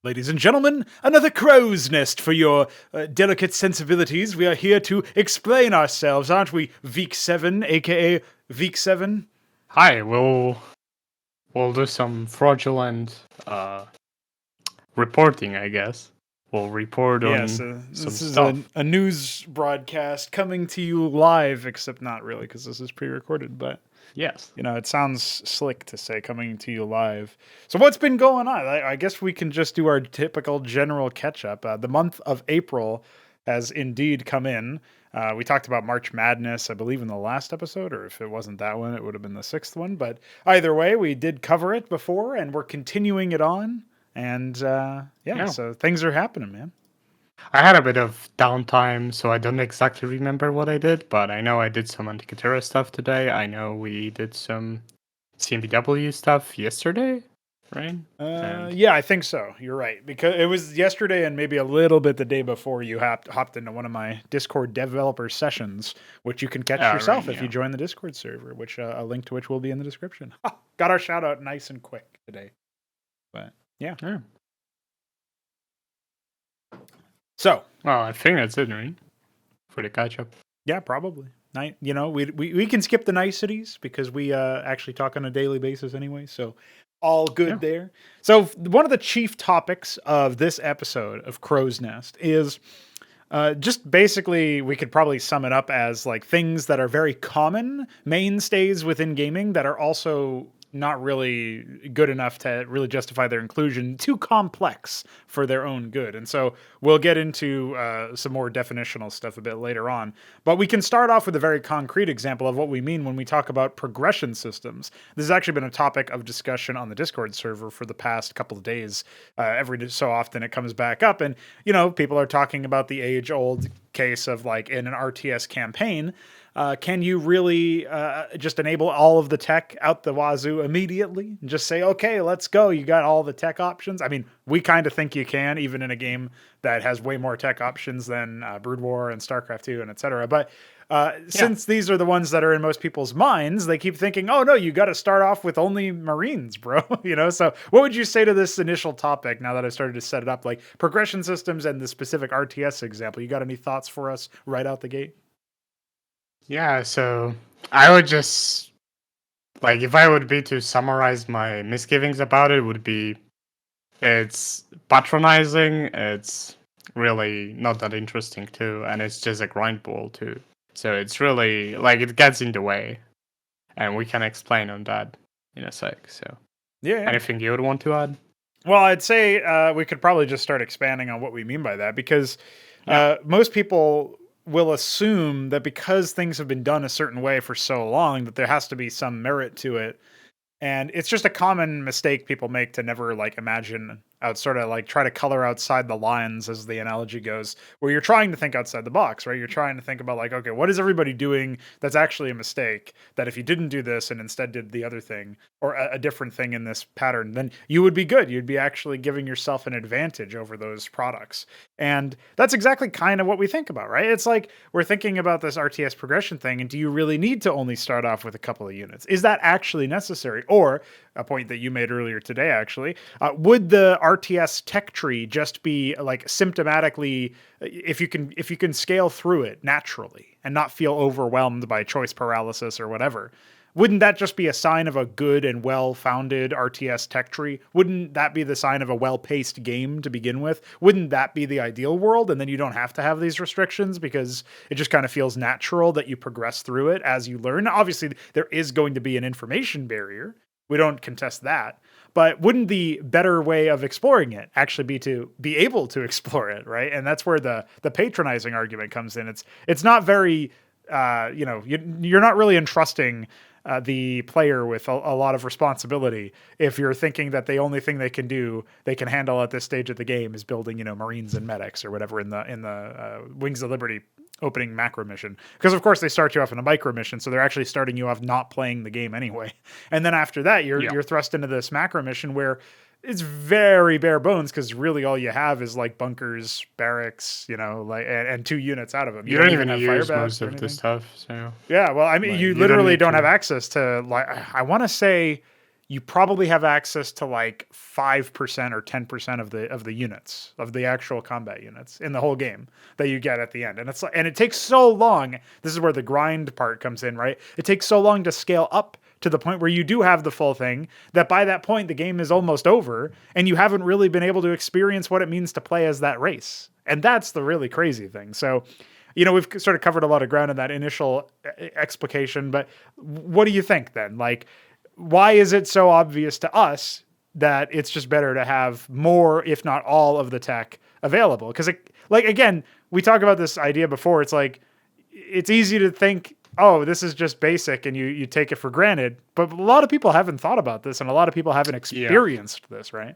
Ladies and gentlemen, another crow's nest for your delicate sensibilities. We are here to explain ourselves, aren't we, Veeq7, aka Veeq7? Hi, we'll do some fraudulent reporting, I guess. We'll report on some this is stuff. a news broadcast coming to you live, except not really, because this is pre-recorded, but... Yes. You know, it sounds slick to say coming to you live. So what's been going on? I guess we can just do our typical general catch-up. The month of April has indeed come in. We talked about March Madness, I believe, in the last episode, or if it wasn't that one, it would have been the 6th one. But either way, we did cover it before, and we're continuing it on. And so things are happening, man. I had a bit of downtime, so I don't exactly remember what I did, but I know I did some Antikythera stuff today. I know we did some CMBW stuff yesterday, right? Yeah, I think so. You're right. Because it was yesterday and maybe a little bit the day before you hopped into one of my Discord developer sessions, which you can catch yourself if you join the Discord server, which a link to which will be in the description. Got our shout out nice and quick today. But yeah. So, well, I think that's it, right? For the catch up. Yeah, probably. You know, we can skip the niceties because we actually talk on a daily basis anyway. So all good there. So one of the chief topics of this episode of Crow's Nest is just basically, we could probably sum it up as like things that are very common mainstays within gaming that are also not really good enough to really justify their inclusion, too complex for their own good. And so we'll get into some more definitional stuff a bit later on. But we can start off with a very concrete example of what we mean when we talk about progression systems. This has actually been a topic of discussion on the Discord server for the past couple of days. Every so often it comes back up, and you know, people are talking about the age-old case of like in an RTS campaign, can you really just enable all of the tech out the wazoo immediately and just say, okay, let's go. You got all the tech options. I mean, we kind of think you can, even in a game that has way more tech options than Brood War and StarCraft 2 and etc. But since these are the ones that are in most people's minds, they keep thinking, oh no, you got to start off with only Marines, bro. You know, so what would you say to this initial topic now that I started to set it up, like progression systems and the specific RTS example? You got any thoughts for us right out the gate? Yeah, so I would just, like, if I would be to summarize my misgivings about it, would be it's patronizing, it's really not that interesting too, and it's just a grind ball too. So it's really, like, it gets in the way, and we can explain on that in a sec. So yeah. Anything you would want to add? Well, I'd say we could probably just start expanding on what we mean by that, because most people will assume that because things have been done a certain way for so long that there has to be some merit to it. And it's just a common mistake people make to never like imagine out, sort of like try to color outside the lines, as the analogy goes, where you're trying to think outside the box, right? You're trying to think about like, okay, what is everybody doing that's actually a mistake, that if you didn't do this and instead did the other thing or a different thing in this pattern, then you would be good. You'd be actually giving yourself an advantage over those products. And that's exactly kind of what we think about, right? It's like we're thinking about this RTS progression thing, and do you really need to only start off with a couple of units? Is that actually necessary? Or a point that you made earlier today, actually, would the RTS tech tree just be like symptomatically, if you can scale through it naturally and not feel overwhelmed by choice paralysis or whatever? Wouldn't that just be a sign of a good and well-founded RTS tech tree? Wouldn't that be the sign of a well-paced game to begin with? Wouldn't that be the ideal world? And then you don't have to have these restrictions because it just kind of feels natural that you progress through it as you learn. Now, obviously, there is going to be an information barrier. We don't contest that. But wouldn't the better way of exploring it actually be to be able to explore it, right? And that's where the patronizing argument comes in. It's not very, you're not really entrusting the player with a lot of responsibility if you're thinking that the only thing they can handle at this stage of the game is building, Marines and medics or whatever in the Wings of Liberty opening macro mission. Because of course they start you off in a micro mission, so they're actually starting you off not playing the game anyway. And then after that, you're thrust into this macro mission where it's very bare bones, because really all you have is like bunkers, barracks, and 2 units out of them. You don't even have use most of the stuff. So yeah, well, I mean, you literally don't have access to, like, I want to say you probably have access to like 5% or 10% of the units, of the actual combat units in the whole game that you get at the end. And it's like, and it takes so long. This is where the grind part comes in, right? It takes so long to scale up to the point where you do have the full thing, that by that point the game is almost over and you haven't really been able to experience what it means to play as that race. And that's the really crazy thing. So, you know, we've sort of covered a lot of ground in that initial explication, but what do you think then? Like, why is it so obvious to us that it's just better to have more, if not all, of the tech available? Because, like, again, we talk about this idea before. It's like, it's easy to think, oh, this is just basic, and you take it for granted. But a lot of people haven't thought about this, and a lot of people haven't experienced this, right?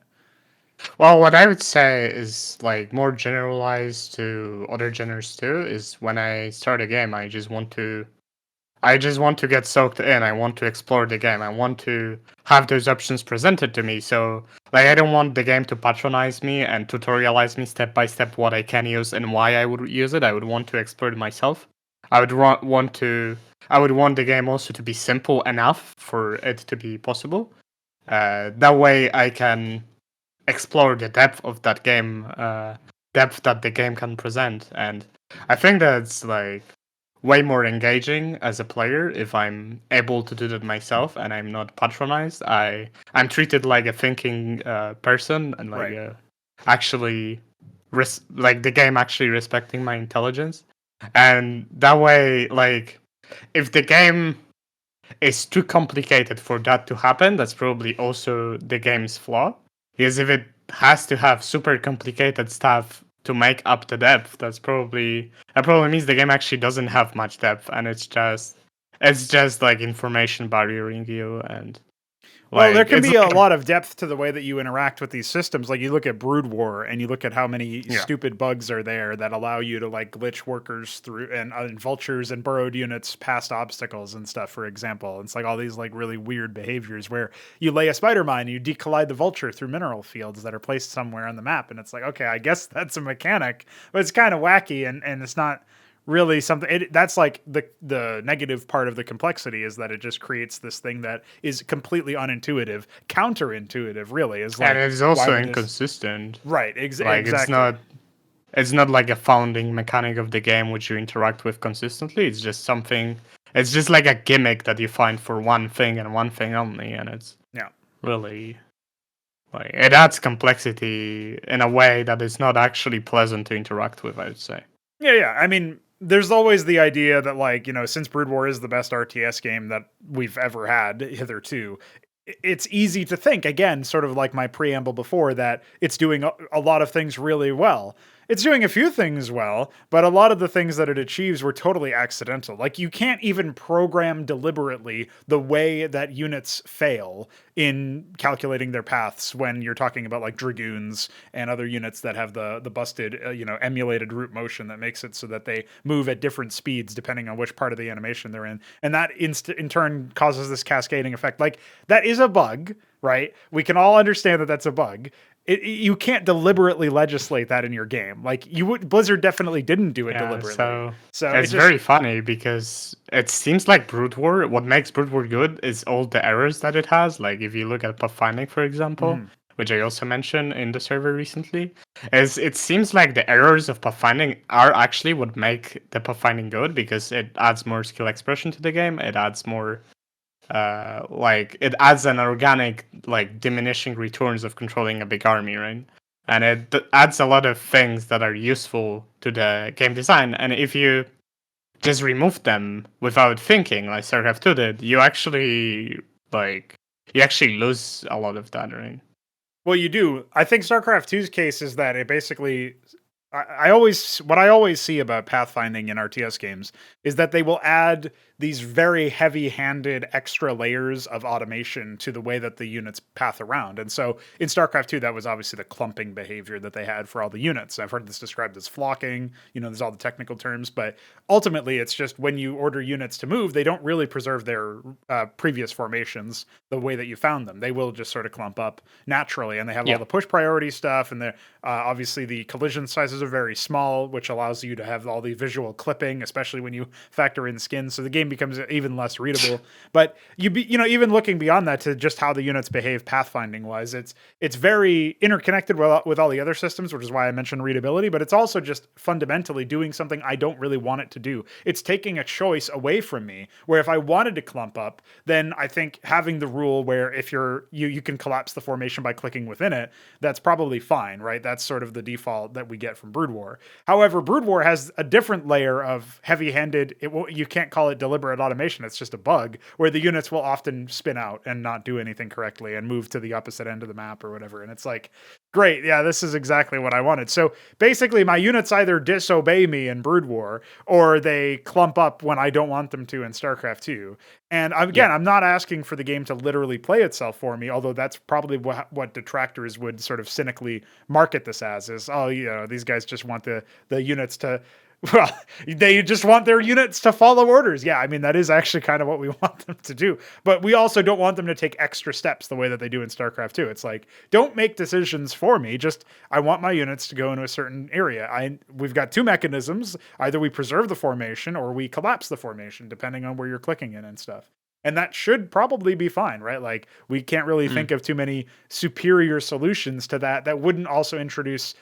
Well, what I would say is like more generalized to other genres too, is when I start a game, I just want to get soaked in. I want to explore the game. I want to have those options presented to me. So, like, I don't want the game to patronize me and tutorialize me step by step what I can use and why I would use it. I would want to explore it myself. I would want the game also to be simple enough for it to be possible. That way, I can explore the depth of that game, depth that the game can present, and I think that's like way more engaging as a player if I'm able to do that myself and I'm not patronized. I'm treated like a thinking person and like actually like the game actually respecting my intelligence. And that way, like, if the game is too complicated for that to happen, that's probably also the game's flaw. Because if it has to have super complicated stuff to make up the depth, that probably means the game actually doesn't have much depth, and it's just like information barriering you. And well, there can be a lot of depth to the way that you interact with these systems. Like, you look at Brood War and you look at how many stupid bugs are there that allow you to like glitch workers through and vultures and burrowed units past obstacles and stuff, for example. It's like all these like really weird behaviors where you lay a spider mine and you decollide the vulture through mineral fields that are placed somewhere on the map. And it's like, okay, I guess that's a mechanic, but it's kind of wacky and it's not really something. That's like the negative part of the complexity, is that it just creates this thing that is completely unintuitive, counterintuitive, really. Is like, and it's also inconsistent, right? Like, exactly. It's not like a founding mechanic of the game which you interact with consistently. It's just something. It's just like a gimmick that you find for one thing and one thing only, and it's really like it adds complexity in a way that is not actually pleasant to interact with, I would say. Yeah. I mean, there's always the idea that, like, you know, since Brood War is the best RTS game that we've ever had hitherto, it's easy to think, again, sort of like my preamble before, that it's doing a lot of things really well. It's doing a few things well, but a lot of the things that it achieves were totally accidental. Like, you can't even program deliberately the way that units fail in calculating their paths when you're talking about like dragoons and other units that have the busted, emulated root motion that makes it so that they move at different speeds depending on which part of the animation they're in. And that in turn causes this cascading effect. Like, that is a bug, right? We can all understand that that's a bug. You can't deliberately legislate that in your game. Like, Blizzard definitely didn't do it deliberately. So it's very funny because it seems like Brood War, what makes Brood War good is all the errors that it has. Like, if you look at pathfinding, for example, which I also mentioned in the server recently, it seems like the errors of pathfinding are actually what make the pathfinding good, because it adds more skill expression to the game. It adds more it adds an organic, like, diminishing returns of controlling a big army, right? And it adds a lot of things that are useful to the game design. And if you just remove them without thinking, like StarCraft 2 did, you actually lose a lot of that, right? Well, you do. I think StarCraft 2's case is that it basically, what I always see about pathfinding in RTS games is that they will add these very heavy-handed extra layers of automation to the way that the units path around. And so in StarCraft 2, that was obviously the clumping behavior that they had for all the units. I've heard this described as flocking, there's all the technical terms, but ultimately it's just when you order units to move, they don't really preserve their previous formations the way that you found them. They will just sort of clump up naturally, and they have all the push priority stuff, and obviously the collision sizes are very small, which allows you to have all the visual clipping, especially when you factor in skins. So the game becomes even less readable. But even looking beyond that to just how the units behave pathfinding wise, it's very interconnected with all the other systems, which is why I mentioned readability, but it's also just fundamentally doing something I don't really want it to do. It's taking a choice away from me, where if I wanted to clump up, then I think having the rule where if you can collapse the formation by clicking within it, that's probably fine, right? That's sort of the default that we get from Brood War. However, Brood War has a different layer of heavy-handed, you can't call it deliberate automation, it's just a bug, where the units will often spin out and not do anything correctly and move to the opposite end of the map or whatever. And it's like, great, yeah, this is exactly what I wanted. So basically, my units either disobey me in Brood War, or they clump up when I don't want them to in StarCraft 2. And again, I'm not asking for the game to literally play itself for me, although that's probably what detractors would sort of cynically market this as, is, oh, these guys just want the units to, well, they just want their units to follow orders. Yeah, I mean, that is actually kind of what we want them to do. But we also don't want them to take extra steps the way that they do in StarCraft 2. It's like, don't make decisions for me. Just, I want my units to go into a certain area. We've got two mechanisms. Either we preserve the formation or we collapse the formation, depending on where you're clicking in and stuff. And that should probably be fine, right? Like, we can't really think of too many superior solutions to that wouldn't also introduce,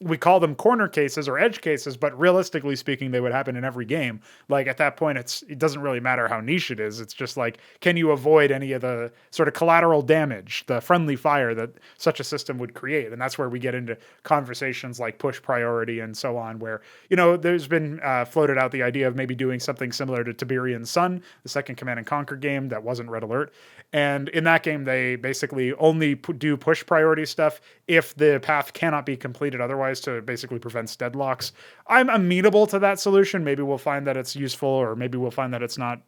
we call them corner cases or edge cases, but realistically speaking, they would happen in every game. Like, at that point, it doesn't really matter how niche it is. It's just like, can you avoid any of the sort of collateral damage, the friendly fire that such a system would create? And that's where we get into conversations like push priority and so on, where, there's been floated out the idea of maybe doing something similar to Tiberian Sun, the second Command and Conquer game that wasn't Red Alert. And in that game, they basically only do push priority stuff if the path cannot be completed otherwise, to basically prevent deadlocks. I'm amenable to that solution. Maybe we'll find that it's useful, or maybe we'll find that it's not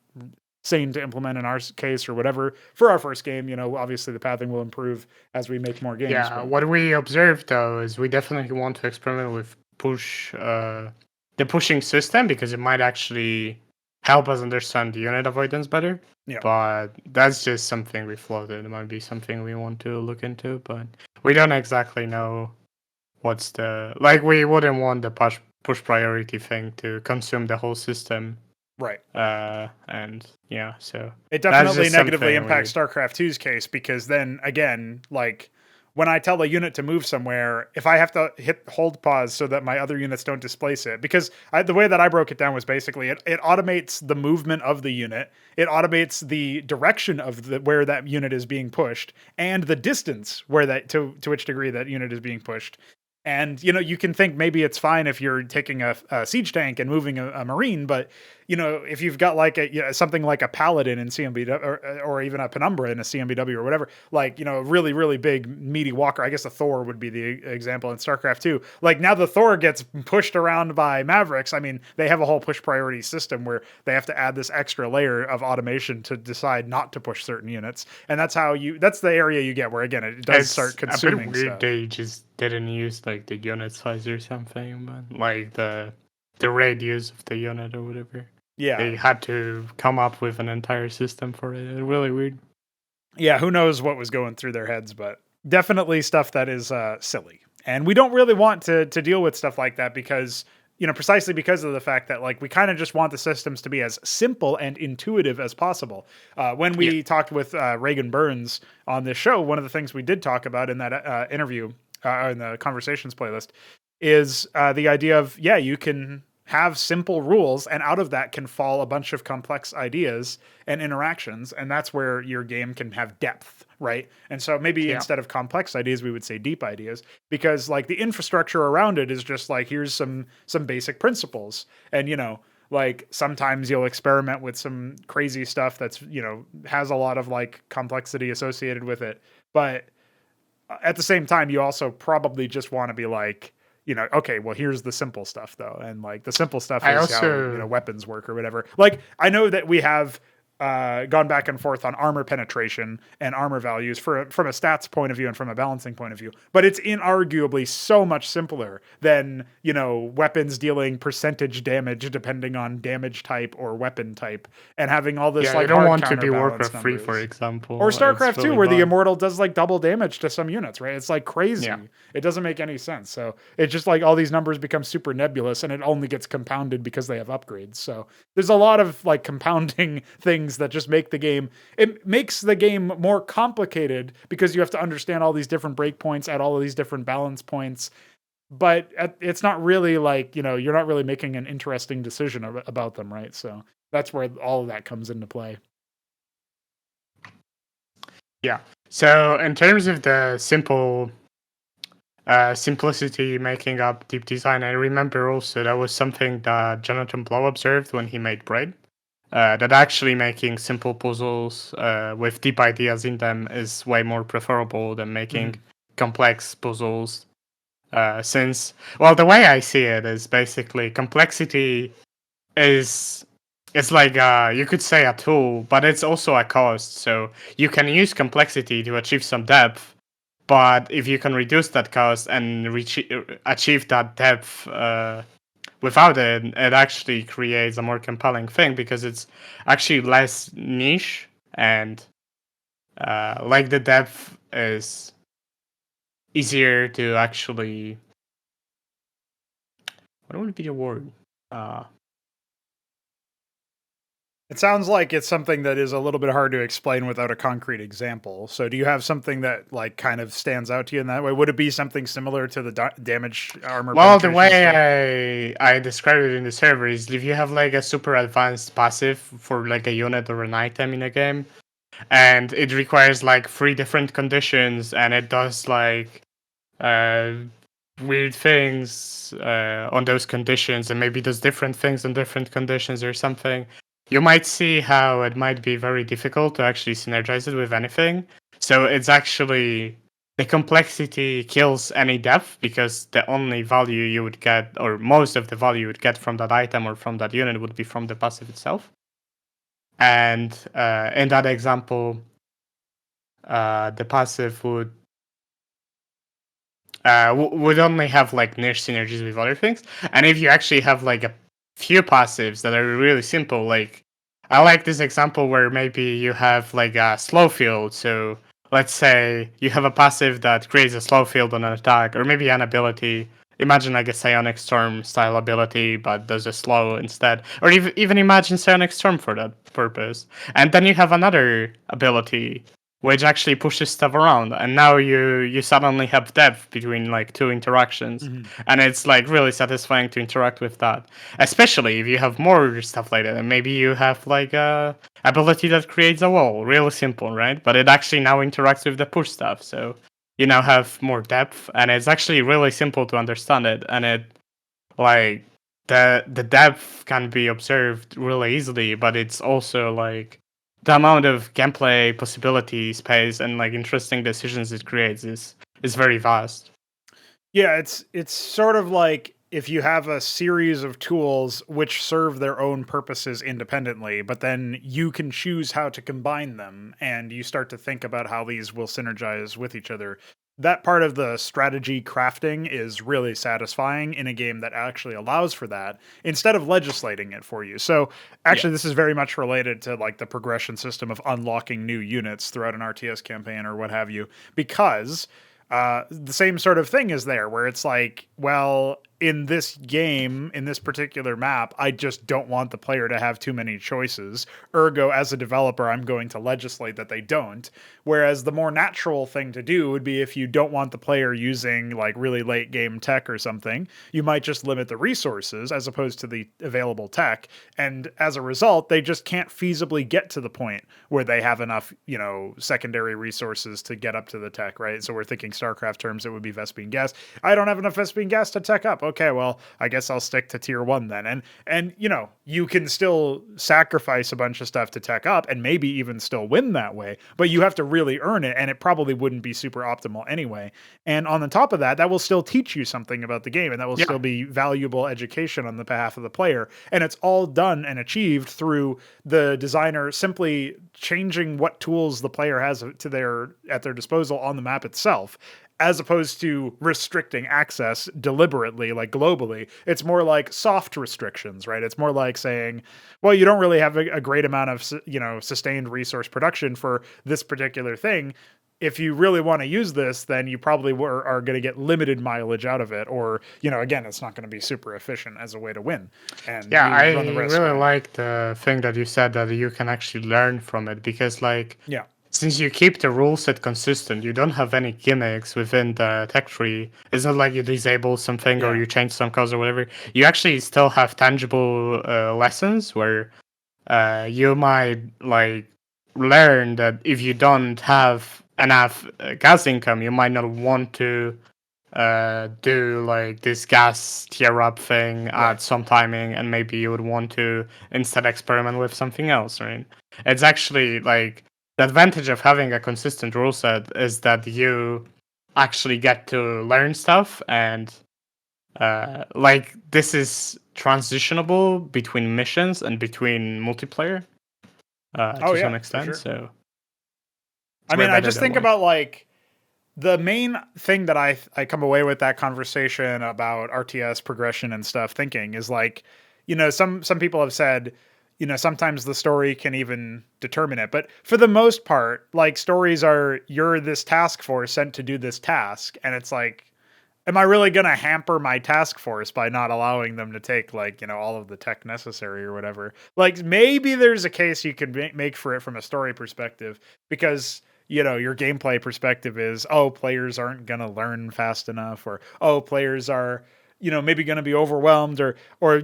sane to implement in our case or whatever. For our first game, obviously the pathing will improve as we make more games. Yeah, what we observed though is we definitely want to experiment with the pushing system, because it might actually help us understand the unit avoidance better. Yeah. But that's just something we floated. It might be something we want to look into, but we don't exactly know what's we wouldn't want the push priority thing to consume the whole system. Right. And yeah, so it definitely negatively impacts StarCraft 2's case, because then again, like, when I tell a unit to move somewhere, if I have to hit hold pause so that my other units don't displace it, because the way that I broke it down was basically it automates the movement of the unit, it automates the direction of where that unit is being pushed, and the distance where to which degree that unit is being pushed. And, you can think maybe it's fine if you're taking a siege tank and moving a Marine, but, if you've got like something like a Paladin in CMBW, or even a Penumbra in a CMBW or whatever, like, really, really big, meaty walker. I guess a Thor would be the example in StarCraft 2. Like, now the Thor gets pushed around by Mavericks. I mean, they have a whole push priority system where they have to add this extra layer of automation to decide not to push certain units. And that's the area you get where, again, it does start consuming a bit weird stuff. They just didn't use like the unit size or something, but like the radius of the unit or whatever. Yeah. They had to come up with an entire system for it. It's really weird. Yeah, who knows what was going through their heads, but definitely stuff that is silly. And we don't really want to deal with stuff like that because, precisely because of the fact that, like, we kind of just want the systems to be as simple and intuitive as possible. When we talked with Reagan Burns on this show, one of the things we did talk about in that interview, in the conversations playlist, is the idea of, you can have simple rules, and out of that can fall a bunch of complex ideas and interactions, and that's where your game can have depth, right? And so maybe instead of complex ideas, we would say deep ideas, because like the infrastructure around it is just like, here's some basic principles, and like sometimes you'll experiment with some crazy stuff that's has a lot of like complexity associated with it, but at the same time you also probably just want to be like, okay, well, here's the simple stuff though. And like the simple stuff is how weapons work or whatever. Like, I know that we have gone back and forth on armor penetration and armor values from a stats point of view and from a balancing point of view. But it's inarguably so much simpler than, weapons dealing percentage damage depending on damage type or weapon type, and having all this Yeah, you like don't hard want to be counterbalance Warcraft 3, for numbers. example. Or It's StarCraft 2, really where the bad. Immortal does like double damage to some units, right? It's like crazy. Yeah. It doesn't make any sense. So it's just like all these numbers become super nebulous, and it only gets compounded because they have upgrades. So there's a lot of like compounding things that just make the game, it makes the game more complicated because you have to understand all these different breakpoints at all of these different balance points. But it's not really like, you're not really making an interesting decision about them, right? So that's where all of that comes into play. Yeah. So in terms of the simplicity making up deep design, I remember also that was something that Jonathan Blow observed when he made Braid. That actually making simple puzzles with deep ideas in them is way more preferable than making complex puzzles. Since, well, the way I see it is basically complexity is it's like you could say a tool, but it's also a cost. So you can use complexity to achieve some depth, but if you can reduce that cost and achieve that depth without it, it actually creates a more compelling thing because it's actually less niche and like the depth is easier to actually. What would be the word? It sounds like it's something that is a little bit hard to explain without a concrete example. So do you have something that like kind of stands out to you in that way? Would it be something similar to the damage armor? Well, the way I describe it in the server is if you have like a super advanced passive for like a unit or an item in a game, and it requires like 3 different conditions, and it does like weird things on those conditions, and maybe does different things on different conditions or something, you might see how it might be very difficult to actually synergize it with anything. So it's actually the complexity kills any depth because the only value you would get, or most of the value you would get from that item or from that unit, would be from the passive itself. And in that example, the passive would only have like niche synergies with other things. And if you actually have like a few passives that are really simple, like I like this example where maybe you have like a slow field. So let's say you have a passive that creates a slow field on an attack, or maybe an ability. Imagine like a Psionic Storm style ability, but does a slow instead. Or even imagine Psionic Storm for that purpose. And then you have another ability which actually pushes stuff around, and now you suddenly have depth between like 2 interactions, and it's like really satisfying to interact with that, especially if you have more stuff like that. And maybe you have like a ability that creates a wall, really simple, right? But it actually now interacts with the push stuff, so you now have more depth, and it's actually really simple to understand it, and it like the depth can be observed really easily, but it's also like the amount of gameplay possibility space and like interesting decisions it creates is very vast. Yeah, it's sort of like if you have a series of tools which serve their own purposes independently, but then you can choose how to combine them, and you start to think about how these will synergize with each other. That part of the strategy crafting is really satisfying in a game that actually allows for that instead of legislating it for you. So actually, this is very much related to like the progression system of unlocking new units throughout an RTS campaign or what have you, because the same sort of thing is there where it's like, well, in this game, in this particular map, I just don't want the player to have too many choices. Ergo, as a developer, I'm going to legislate that they don't. Whereas the more natural thing to do would be if you don't want the player using like really late game tech or something, you might just limit the resources as opposed to the available tech. And as a result, they just can't feasibly get to the point where they have enough, secondary resources to get up to the tech, right? So we're thinking StarCraft terms, it would be Vespene gas. I don't have enough Vespene gas to tech up. okay, well, I guess I'll stick to tier 1 then. And you know, you can still sacrifice a bunch of stuff to tech up and maybe even still win that way, but you have to really earn it, and it probably wouldn't be super optimal anyway. And on the top of that, that will still teach you something about the game, and that will still be valuable education on the behalf of the player. And it's all done and achieved through the designer simply changing what tools the player has at their disposal on the map itself, as opposed to restricting access deliberately, like globally. It's more like soft restrictions, right? It's more like saying, well, you don't really have a great amount of, you know, sustained resource production for this particular thing. If you really want to use this, then you probably are going to get limited mileage out of it. Or, you know, again, it's not going to be super efficient as a way to win. And yeah, I run the risk, really right? like the thing that you said that you can actually learn from it, because like, Yeah. since you keep the rule set consistent, you don't have any gimmicks within the tech tree. It's not like you disable something or Yeah. you change some cause or whatever. You actually still have tangible lessons where you might like learn that if you don't have enough gas income, you might not want to do like this gas tier up thing at some timing, and maybe you would want to instead experiment with something else, right? It's actually like the advantage of having a consistent rule set is that you actually get to learn stuff, and like this is transitionable between missions and between multiplayer to some extent. Sure. So I mean, I just think about like the main thing that I come away with that conversation about RTS progression and stuff thinking is like, you know, some people have said, you know, sometimes the story can even determine it. But for the most part, like stories are, you're this task force sent to do this task. And it's like, am I really going to hamper my task force by not allowing them to take like, you know, all of the tech necessary or whatever? Like maybe there's a case you could make for it from a story perspective, because, you know, your gameplay perspective is, oh, players aren't going to learn fast enough, or, oh, players are, you know, maybe going to be overwhelmed, or,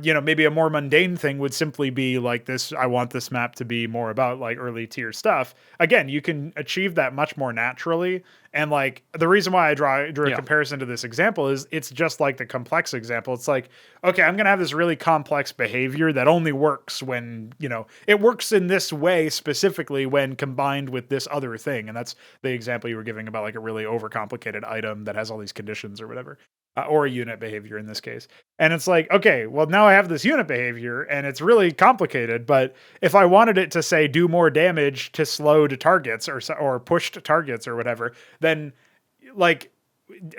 you know, maybe a more mundane thing would simply be like this. I want this map to be more about like early tier stuff. Again, you can achieve that much more naturally. And like the reason why I drew a comparison to this example is it's just like the complex example. It's like, okay, I'm going to have this really complex behavior that only works when, you know, it works in this way specifically when combined with this other thing. And that's the example you were giving about like a really overcomplicated item that has all these conditions or whatever. Or a unit behavior in this case. And it's like, okay, well, now I have this unit behavior and it's really complicated, but if I wanted it to say do more damage to slowed targets or pushed targets or whatever, then like,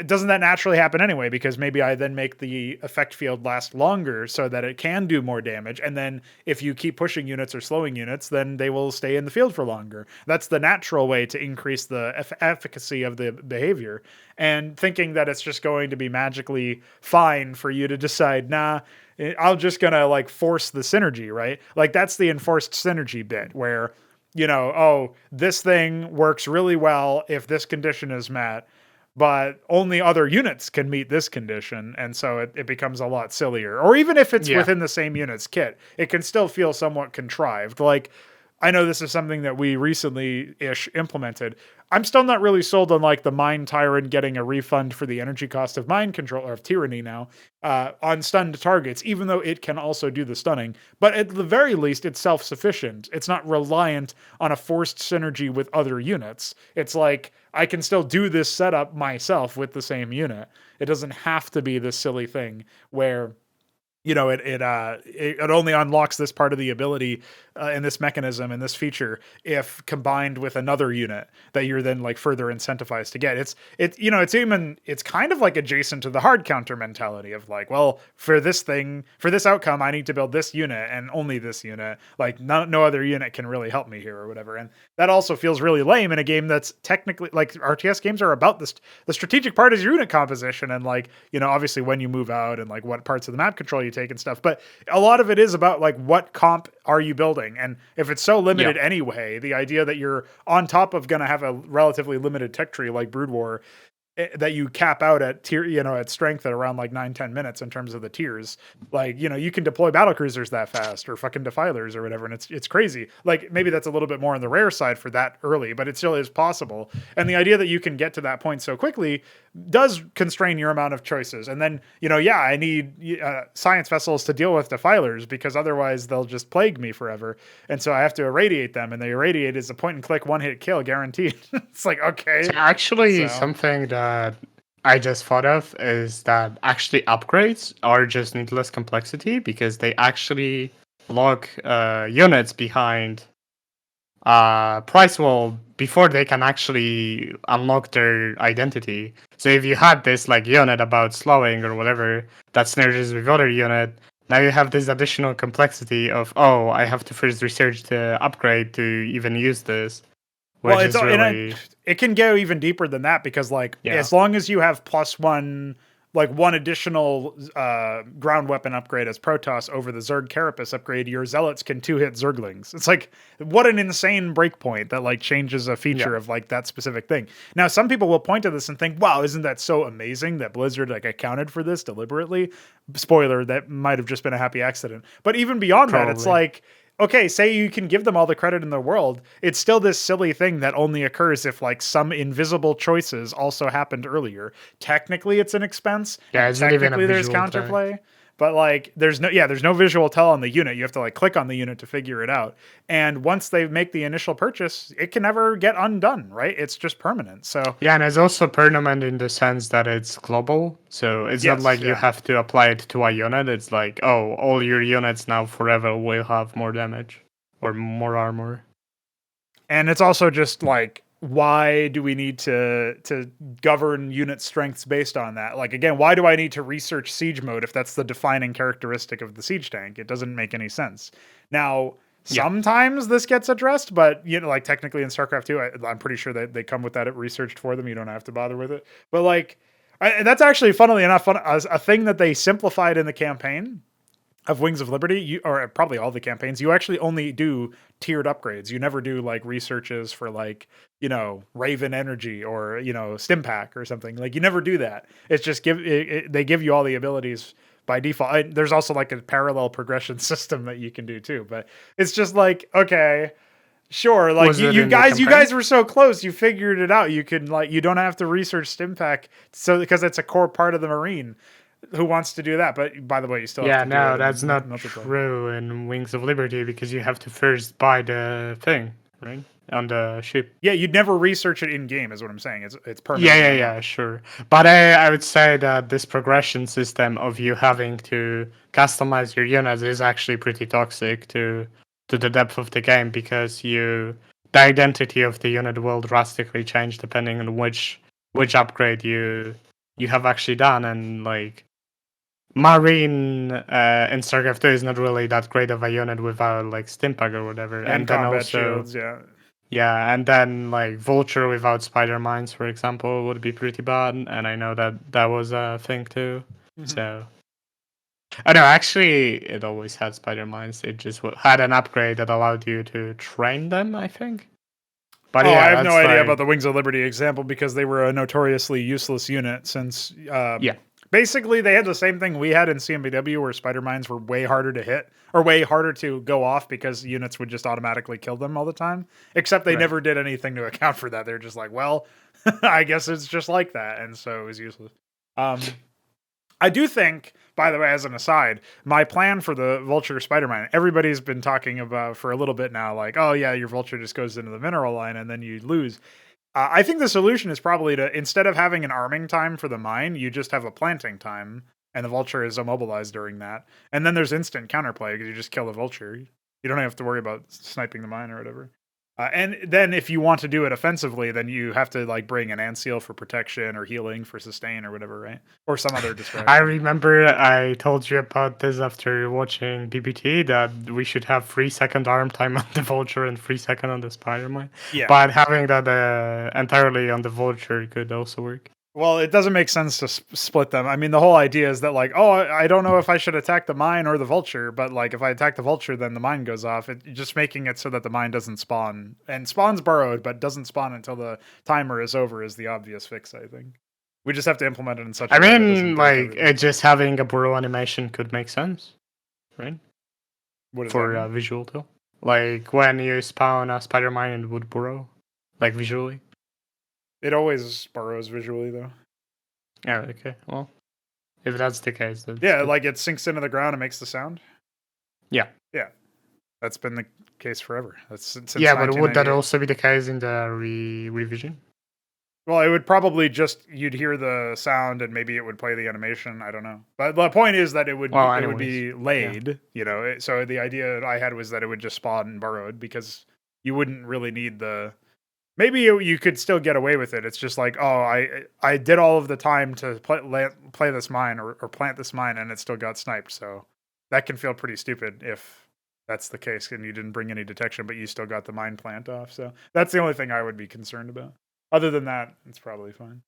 doesn't that naturally happen anyway? Because maybe I then make the effect field last longer so that it can do more damage. And then if you keep pushing units or slowing units, then they will stay in the field for longer. That's the natural way to increase the efficacy of the behavior. And thinking that it's just going to be magically fine for you to decide, nah, I'm just going to like force the synergy, right? Like that's the enforced synergy bit where, you know, oh, this thing works really well if this condition is met, but only other units can meet this condition, and so it becomes a lot sillier. Or even if it's within the same unit's kit, it can still feel somewhat contrived. Like, I know this is something that we recently-ish implemented. I'm still not really sold on like the Mine Tyrant getting a refund for the energy cost of mind control, or of tyranny now, on stunned targets, even though it can also do the stunning. But at the very least, it's self-sufficient. It's not reliant on a forced synergy with other units. It's like, I can still do this setup myself with the same unit. It doesn't have to be this silly thing where, you know, it only unlocks this part of the ability and this mechanism and this feature if combined with another unit that you're then like further incentivized to get. It's kind of like adjacent to the hard counter mentality of like, well, for this outcome, I need to build this unit and only this unit. Like no other unit can really help me here or whatever. And that also feels really lame in a game that's technically like RTS games are about this. The strategic part is your unit composition and like, you know, obviously when you move out and like what parts of the map control you take and stuff. But a lot of it is about like what comp are you building? And if it's so limited anyway, the idea that you're on top of going to have a relatively limited tech tree like Brood War, that you cap out at tier, at strength at around like 9-10 minutes in terms of the tiers. Like, you can deploy battle cruisers that fast or fucking defilers or whatever. And it's crazy. Like maybe that's a little bit more on the rare side for that early, but it still is possible. And the idea that you can get to that point so quickly does constrain your amount of choices. And then, I need science vessels to deal with defilers because otherwise they'll just plague me forever. And so I have to irradiate them, and the irradiate is a point and click one hit kill guaranteed. It's like, okay. So actually, something that I just thought of is that actually upgrades are just needless complexity because they actually lock units behind price wall before they can actually unlock their identity. So if you had this like unit about slowing or whatever that synergies with other unit, now you have this additional complexity of, I have to first research the upgrade to even use this. Well, it can go even deeper than that because, like, as long as you have +1, like one additional ground weapon upgrade as Protoss over the Zerg Carapace upgrade, your Zealots can 2-hit Zerglings. It's like, what an insane breakpoint that like changes a feature of like that specific thing. Now, some people will point to this and think, wow, isn't that so amazing that Blizzard like accounted for this deliberately? Spoiler, that might have just been a happy accident. But even beyond that, it's like, okay, say you can give them all the credit in the world. It's still this silly thing that only occurs if like some invisible choices also happened earlier. Technically, it's an expense. Yeah, it's not even a there's counterplay. But like, there's no visual tell on the unit. You have to like click on the unit to figure it out. And once they make the initial purchase, it can never get undone, right? It's just permanent. So yeah, and it's also permanent in the sense that it's global. So it's not like you have to apply it to a unit. It's like, all your units now forever will have more damage or more armor. And it's also just like, why do we need to govern unit strengths based on that? Like, again, why do I need to research siege mode if that's the defining characteristic of the siege tank? It doesn't make any sense. Now, sometimes this gets addressed, but like technically in StarCraft 2, I'm pretty sure that they come with that researched for them. You don't have to bother with it. But like, that's actually, funnily enough, a thing that they simplified in the campaign of Wings of Liberty, or probably all the campaigns, you actually only do tiered upgrades. You never do like researches for like, Raven Energy or, Stimpack or something. Like you never do that. It's just they give you all the abilities by default. There's also like a parallel progression system that you can do too, but it's just like, okay, sure. Like you guys were so close. You figured it out. You can you don't have to research Stimpack because it's a core part of the Marine. Who wants to do that? But by the way, you still have to do it. That's not true in Wings of Liberty because you have to first buy the thing, right? On the ship. Yeah, you'd never research it in game, is what I'm saying. It's permanent. Yeah, sure. But I would say that this progression system of you having to customize your units is actually pretty toxic to the depth of the game because the identity of the unit will drastically change depending on which upgrade you have actually done, and like Myrian in StarCraft 2 is not really that great of a unit without like Stimpack or whatever. And then combat shields, Yeah, and then like Vulture without Spider Mines, for example, would be pretty bad. And I know that was a thing too. Mm-hmm. So, no, actually, it always had Spider Mines. It just had an upgrade that allowed you to train them, I think. But I have no idea about the Wings of Liberty example because they were a notoriously useless unit since basically they had the same thing we had in CMBW where Spider Mines were way harder to hit or way harder to go off because units would just automatically kill them all the time. Except they never did anything to account for that. They're just like, well, I guess it's just like that. And so it was useless. I do think, by the way, as an aside, my plan for the Vulture Spider Mine, everybody's been talking about for a little bit now, like, oh yeah, your Vulture just goes into the mineral line and then you lose. I think the solution is probably to, instead of having an arming time for the mine, you just have a planting time, and the Vulture is immobilized during that. And then there's instant counterplay because you just kill the Vulture. You don't have to worry about sniping the mine or whatever. And then if you want to do it offensively, then you have to like bring an Anseal for protection or healing for sustain or whatever, right? Or some other distraction. I remember I told you about this after watching BBT that we should have 3-second arm time on the Vulture and 3-second on the Spider Mine. Yeah. But having that entirely on the Vulture could also work. Well, it doesn't make sense to split them. I mean, the whole idea is that, like, oh, I don't know if I should attack the mine or the Vulture, but, like, if I attack the Vulture, then the mine goes off. Just making it so that the mine doesn't spawn. And spawns burrowed, but doesn't spawn until the timer is over is the obvious fix, I think. We just have to implement it in such a I way that doesn't mean, break like everything. just having a burrow animation could make sense, right? What does that For mean? visual too. Like when you spawn a spider mine, it would burrow, like visually. It always burrows visually, though. Yeah. Okay. Well, if that's the case, then Yeah, like it sinks into the ground and makes the sound. yeah. Yeah, that's been the case forever. That's since Yeah, but would that 1998. also be the case in the revision? Well, it would probably just you'd hear the sound and maybe it would play the animation. I don't know, but the point is that it would Well, it would anyways, be laid. You know, so the idea I had was that it would just spawn and burrowed because you wouldn't really need the. Maybe you could still get away with it. It's just like, oh, I did all of the time to play this mine or plant this mine and it still got sniped. So that can feel pretty stupid if that's the case and you didn't bring any detection, but you still got the mine plant off. So that's the only thing I would be concerned about. Other than that, it's probably fine.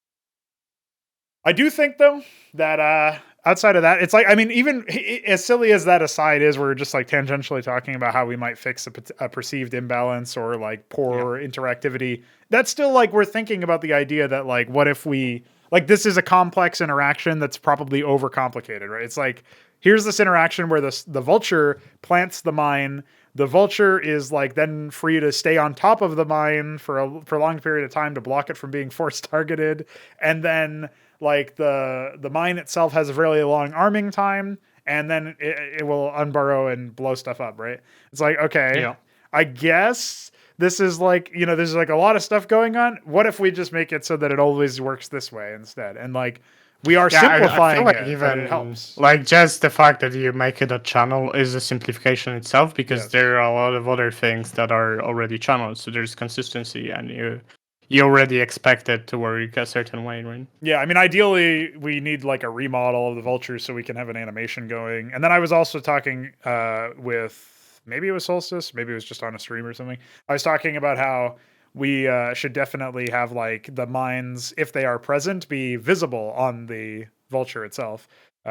I do think though that outside of that, it's like I mean, even as silly as that aside is, we're just like tangentially talking about how we might fix a perceived imbalance or like poor interactivity. That's still like we're thinking about the idea that like what if we like this is a complex interaction that's probably overcomplicated, right? It's like here's this interaction where the vulture plants the mine. The vulture is like then free to stay on top of the mine for a prolonged period of time to block it from being force targeted, and then like the mine itself has a really long arming time, and then it will unburrow and blow stuff up, right? It's like, okay, Yeah. I guess this is like, you know, there's like a lot of stuff going on. What if we just make it so that it always works this way instead? And like we are Yeah, I feel simplifying like it, but it even helps. like just the fact that you make it a channel is a simplification itself because Yes. there are a lot of other things that are already channels. So there's consistency, and you already expect it to work a certain way, right? Yeah, I mean, ideally, we need like a remodel of the vulture so we can have an animation going. And then I was also talking with maybe it was Solstice, maybe it was just on a stream or something. I was talking about how we should definitely have like the mines, if they are present, be visible on the vulture itself,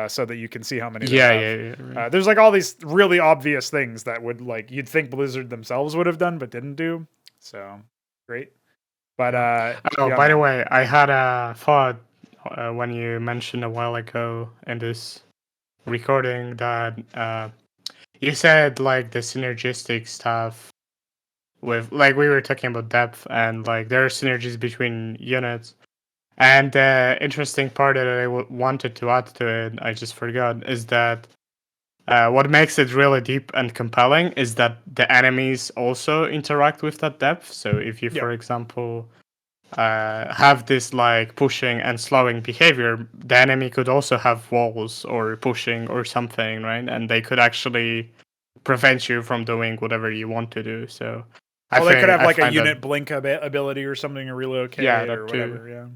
so that you can see how many they Yeah, have. yeah, right. There's like all these really obvious things that would like you'd think Blizzard themselves would have done but didn't do. So great. But Oh, beyond by the that, way, I had a thought when you mentioned a while ago in this recording that you said like the synergistic stuff with like we were talking about depth and like there are synergies between units. And the interesting part that I wanted to add to it, I just forgot, is that what makes it really deep and compelling is that the enemies also interact with that depth. So if you, for example, have this like pushing and slowing behavior, the enemy could also have walls or pushing or something, right? And they could actually prevent you from doing whatever you want to do. So they could have I like a find unit blink ability or something to relocate or that too. whatever. Yeah.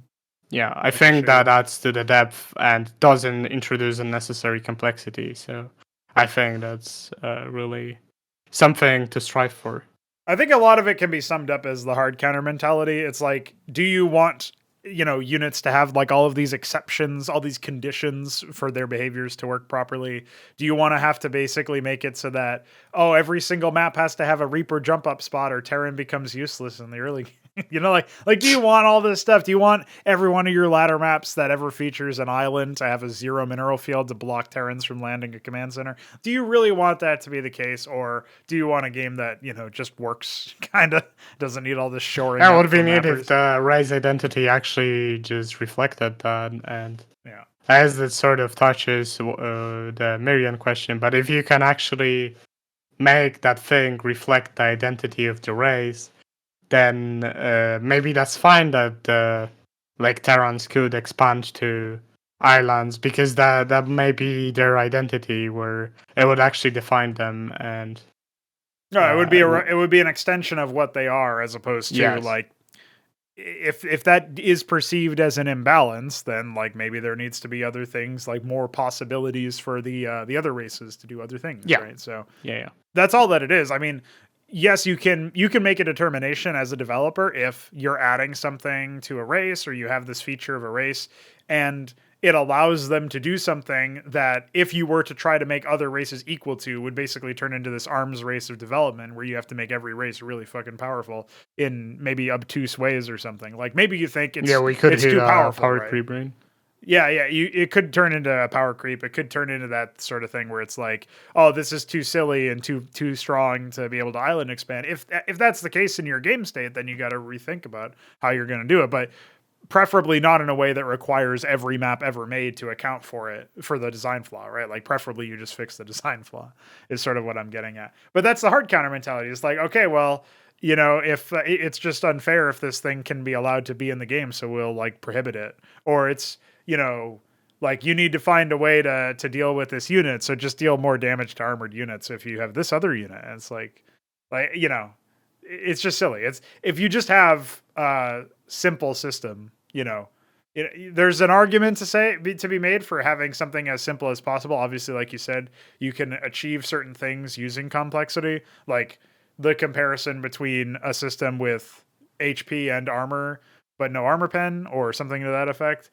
Yeah, I think that adds to the depth and doesn't introduce unnecessary complexity. So I think that's really something to strive for. I think a lot of it can be summed up as the hard counter mentality. It's like, do you want, you know, units to have like all of these exceptions, all these conditions for their behaviors to work properly? Do you want to have to basically make it so that, oh, every single map has to have a Reaper jump up spot or Terran becomes useless in the early you know, like, do you want all this stuff? Do you want every one of your ladder maps that ever features an island to have a 0 mineral field to block Terrans from landing a command center? Do you really want that to be the case, or do you want a game that, you know, just works, kind of doesn't need all this shoring? Yeah, would be neat if the race identity actually just reflected that, and as it sort of touches the Myrian question. But if you can actually make that thing reflect the identity of the race, then maybe that's fine that like Terrans could expand to islands because that may be their identity where it would actually define them. And no, it would be an extension of what they are as opposed to like if that is perceived as an imbalance, then like maybe there needs to be other things, like more possibilities for the other races to do other things, right? So that's all that it is. I mean, yes, you can make a determination as a developer if you're adding something to a race or you have this feature of a race and it allows them to do something that if you were to try to make other races equal to would basically turn into this arms race of development where you have to make every race really fucking powerful in maybe obtuse ways or something. Like maybe you think Yeah, we could it's hit too a powerful, power right? creep, right? Yeah, it could turn into a power creep. It could turn into that sort of thing where it's like, oh, this is too silly and too strong to be able to island expand. If that's the case in your game state, then you got to rethink about how you're going to do it. But preferably not in a way that requires every map ever made to account for it for the design flaw, right? Like preferably you just fix the design flaw is sort of what I'm getting at. But that's the hard counter mentality. It's like, okay, well, if it's just unfair if this thing can be allowed to be in the game, so we'll like prohibit it, or it's like you need to find a way to deal with this unit, so just deal more damage to armored units if you have this other unit. And it's like it's just silly. It's if you just have a simple system, there's an argument to be made for having something as simple as possible. Obviously, like you said, you can achieve certain things using complexity, like the comparison between a system with HP and armor but no armor pen or something to that effect,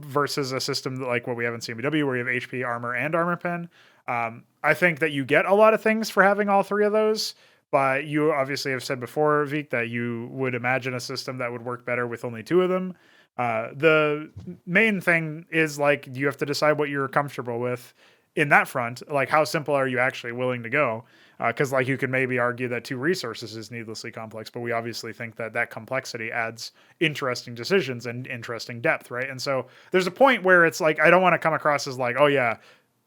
versus a system like what we have in CMBW where you have HP, armor, and armor pen. I think that you get a lot of things for having all three of those. But you obviously have said before, Veeq, that you would imagine a system that would work better with only two of them. The main thing is like you have to decide what you're comfortable with in that front. Like how simple are you actually willing to go? Because like you could maybe argue that two resources is needlessly complex, but we obviously think that complexity adds interesting decisions and interesting depth, right? And so there's a point where it's like I don't want to come across as like, oh yeah,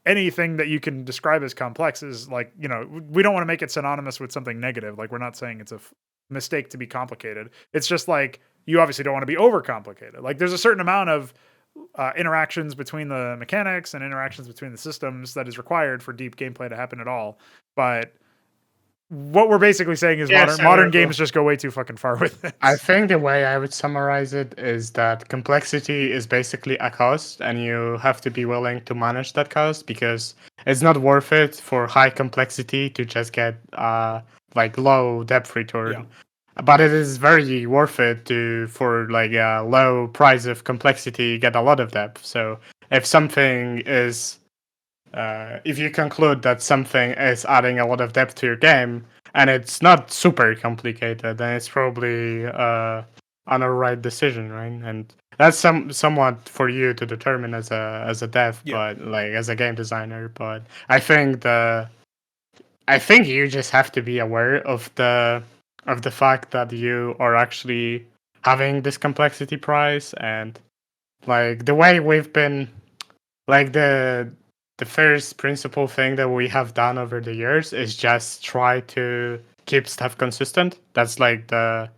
anything that you can describe as complex is like, we don't want to make it synonymous with something negative. Like we're not saying it's a mistake to be complicated. It's just like, you obviously don't want to be overcomplicated. Like there's a certain amount of interactions between the mechanics and interactions between the systems that is required for deep gameplay to happen at all. But what we're basically saying is modern games just go way too fucking far with it. I think the way I would summarize it is that complexity is basically a cost, and you have to be willing to manage that cost because it's not worth it for high complexity to just get like low depth return. Yeah. But it is very worth it for like a low price of complexity get a lot of depth. So if something is if you conclude that something is adding a lot of depth to your game and it's not super complicated, then it's probably an alright decision, right? And that's somewhat for you to determine as a dev, but like as a game designer. But I think you just have to be aware of the fact that you are actually having this complexity price, and like the way we've been like the first principal thing that we have done over the years is just try to keep stuff consistent. That's like the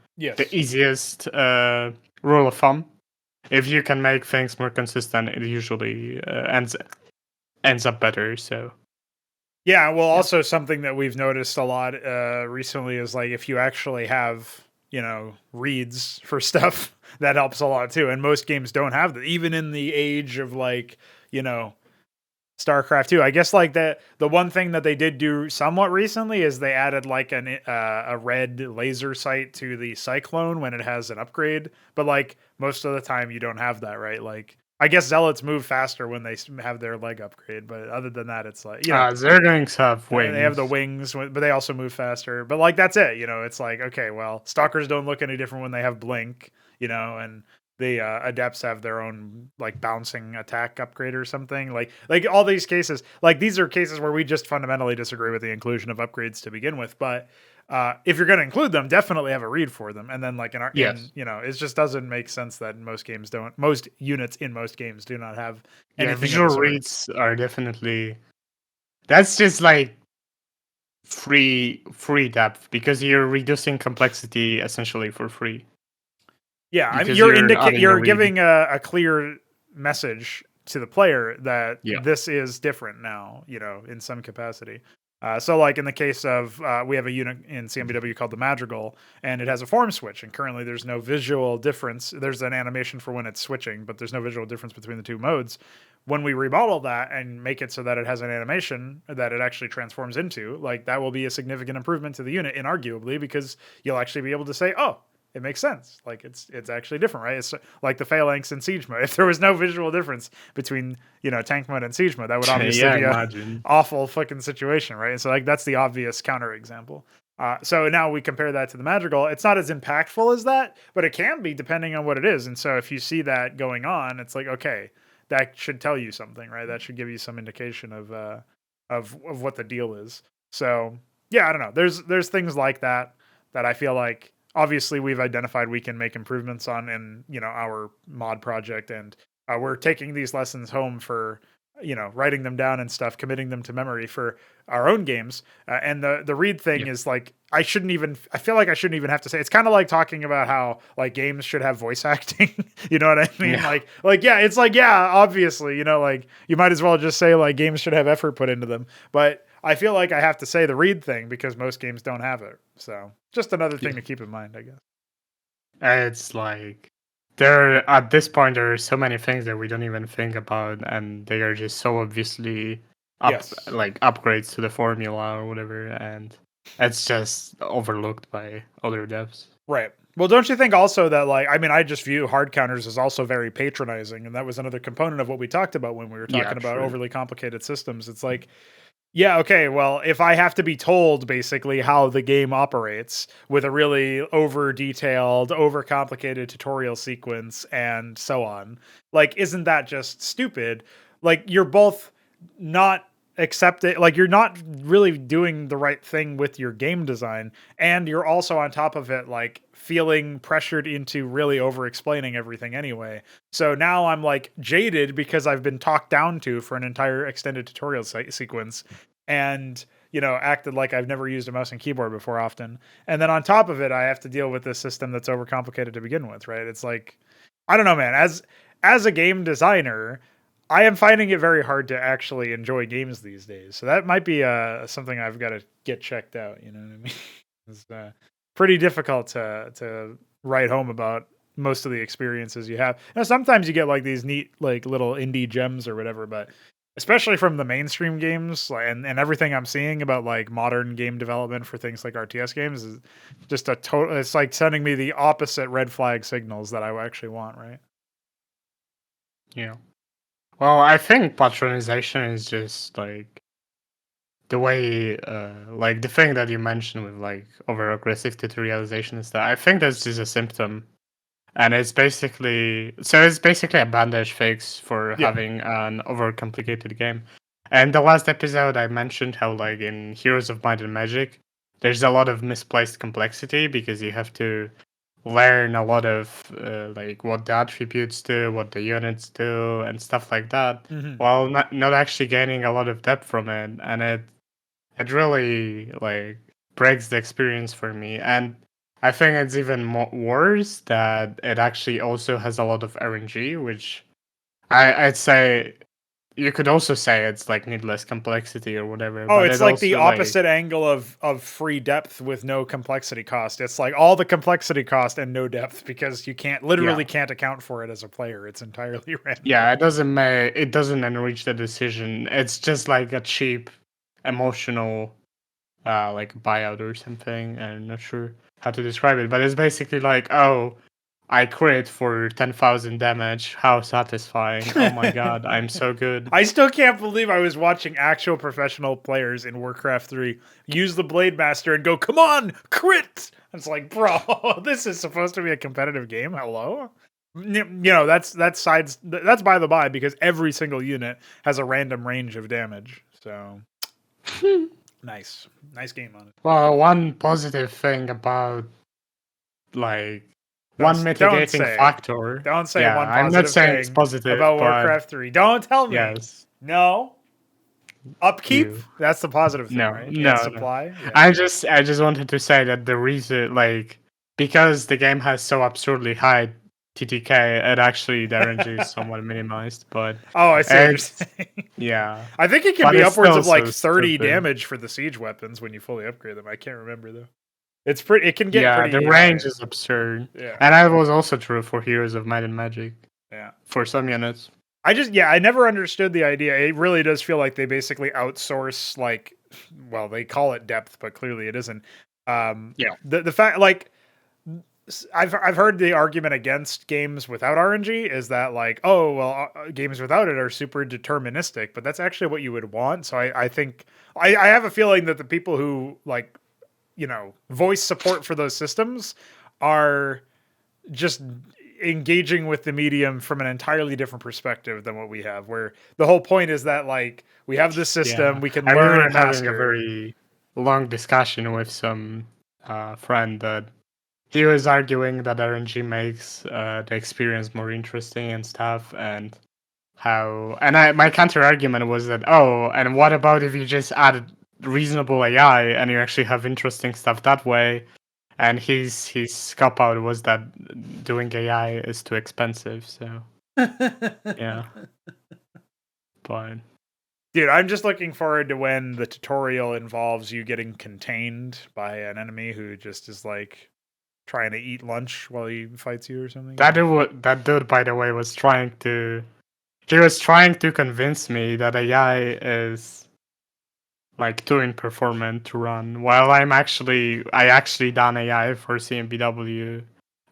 easiest rule of thumb. If you can make things more consistent, it usually ends up better. So yeah, well, also something that we've noticed a lot recently is like if you actually have reads for stuff, that helps a lot too. And most games don't have that, even in the age of like StarCraft 2. I guess like the one thing that they did do somewhat recently is they added like a red laser sight to the Cyclone when it has an upgrade, but like most of the time you don't have that, right? Like I guess Zealots move faster when they have their leg upgrade, but other than that, it's like Zerglings have wings. They have the wings, but they also move faster. But like that's it, it's like okay, well, Stalkers don't look any different when they have Blink, and the Adepts have their own like bouncing attack upgrade or something. Like all these cases, like these are cases where we just fundamentally disagree with the inclusion of upgrades to begin with. But if you're going to include them, definitely have a read for them. And then like it just doesn't make sense that most units in most games do not have anything. Visual reads are definitely, that's just like free depth because you're reducing complexity essentially for free. Yeah, I mean, you're giving a clear message to the player that this is different now, in some capacity. So like in the case of, we have a unit in CMBW called the Madrigal, and it has a form switch, and currently there's no visual difference. There's an animation for when it's switching, but there's no visual difference between the two modes. When we remodel that and make it so that it has an animation that it actually transforms into, like that will be a significant improvement to the unit, inarguably, because you'll actually be able to say, oh, it makes sense. Like it's actually different, right? It's like the phalanx in siege mode. If there was no visual difference between tank mode and siege mode, that would obviously be imagine. a awful fucking situation, right? And so like that's the obvious counter example. So now we compare that to the Madrigal. It's not as impactful as that, but it can be depending on what it is. And so if you see that going on, it's like, okay, that should tell you something, right? That should give you some indication of what the deal is. So yeah, I don't know. There's things like that I feel like obviously we've identified we can make improvements on in our mod project, and we're taking these lessons home for writing them down and stuff, committing them to memory for our own games. And the read thing is like, I feel like I shouldn't even have to say, it's kind of like talking about how like games should have voice acting. You know what I mean? Yeah. Yeah, it's like, yeah, obviously, like you might as well just say like games should have effort put into them. But I feel like I have to say the read thing because most games don't have it. So just another thing to keep in mind, I guess. It's like at this point there are so many things that we don't even think about, and they are just so obviously like upgrades to the formula or whatever, and it's just overlooked by other devs. Right. Well, don't you think also that like, I mean, I just view hard counters as also very patronizing, and that was another component of what we talked about when we were talking about overly complicated systems. It's like, yeah, okay, well, if I have to be told basically how the game operates with a really over-detailed, over-complicated tutorial sequence and so on, like, isn't that just stupid? Like, you're both not accepting, like, you're not really doing the right thing with your game design, and you're also on top of it, like, feeling pressured into really over-explaining everything anyway. So now I'm like jaded because I've been talked down to for an entire extended tutorial sequence and, acted like I've never used a mouse and keyboard before often. And then on top of it, I have to deal with this system that's overcomplicated to begin with, right? It's like, I don't know, man. As a game designer, I am finding it very hard to actually enjoy games these days. So that might be something I've got to get checked out. You know what I mean? It's pretty difficult to write home about most of the experiences you have. Now, sometimes you get like these neat, like little indie gems or whatever, but especially from the mainstream games and everything I'm seeing about like modern game development for things like RTS games is just it's like sending me the opposite red flag signals that I actually want, right? Yeah. Well, I think patronization is just like the way, like the thing that you mentioned with like over aggressive tutorialization is that I think that's just a symptom, and it's basically a bandage fix for having an overcomplicated game. And the last episode I mentioned how like in Heroes of Might and Magic, there's a lot of misplaced complexity because you have to learn a lot of like what the attributes do, what the units do, and stuff like that, while not actually gaining a lot of depth from it, and it really like breaks the experience for me. And I think it's even worse that it actually also has a lot of RNG, which I'd say you could also say it's like needless complexity or whatever. Oh, but it's like the opposite angle of free depth with no complexity cost. It's like all the complexity cost and no depth because you can't account for it as a player. It's entirely random. Yeah, it doesn't enrich the decision. It's just like a cheap emotional like buyout or something. I'm not sure how to describe it, but it's basically like, oh, I crit for 10,000 damage. How satisfying. Oh my god, I'm so good. I still can't believe I was watching actual professional players in Warcraft 3 use the Blade Master and go, come on, crit! It's like, bro, this is supposed to be a competitive game. Hello? That's by the by because every single unit has a random range of damage. So nice game on it. Well, one positive thing about like one mitigating factor. Don't say one positive I'm not saying thing it's positive about Warcraft 3. Don't tell me. Yes. No. Upkeep? That's the positive thing, right? No. Supply? Yeah. I just wanted to say that the reason, like, because the game has so absurdly high TTK, it actually the RNG is somewhat minimized. But I see what you're saying. Yeah, I think it can be upwards of like 30 damage for the siege weapons when you fully upgrade them. I can't remember though. It can get pretty. The range is absurd. Yeah, and that was also true for Heroes of Might and Magic. Yeah, for some units. I never understood the idea. It really does feel like they basically outsource, like, well, they call it depth, but clearly it isn't. The fact, like, I've heard the argument against games without RNG is that like, oh well, games without it are super deterministic, but that's actually what you would want. So I think I have a feeling that the people who like, voice support for those systems are just engaging with the medium from an entirely different perspective than what we have, where the whole point is that like we have this system, Yeah, we can I learn remember and having a master. very long discussion with some friend that he was arguing that RNG makes the experience more interesting and stuff, and my counter argument was that, oh, and what about if you just added reasonable AI and you actually have interesting stuff that way? And his cop out was that doing AI is too expensive. So yeah, but Dude, I'm just looking forward to when the tutorial involves you getting contained by an enemy who just is like trying to eat lunch while he fights you or something. that dude, by the way, he was trying to convince me that AI is like too imperformant to run, while I actually done AI for CMBW,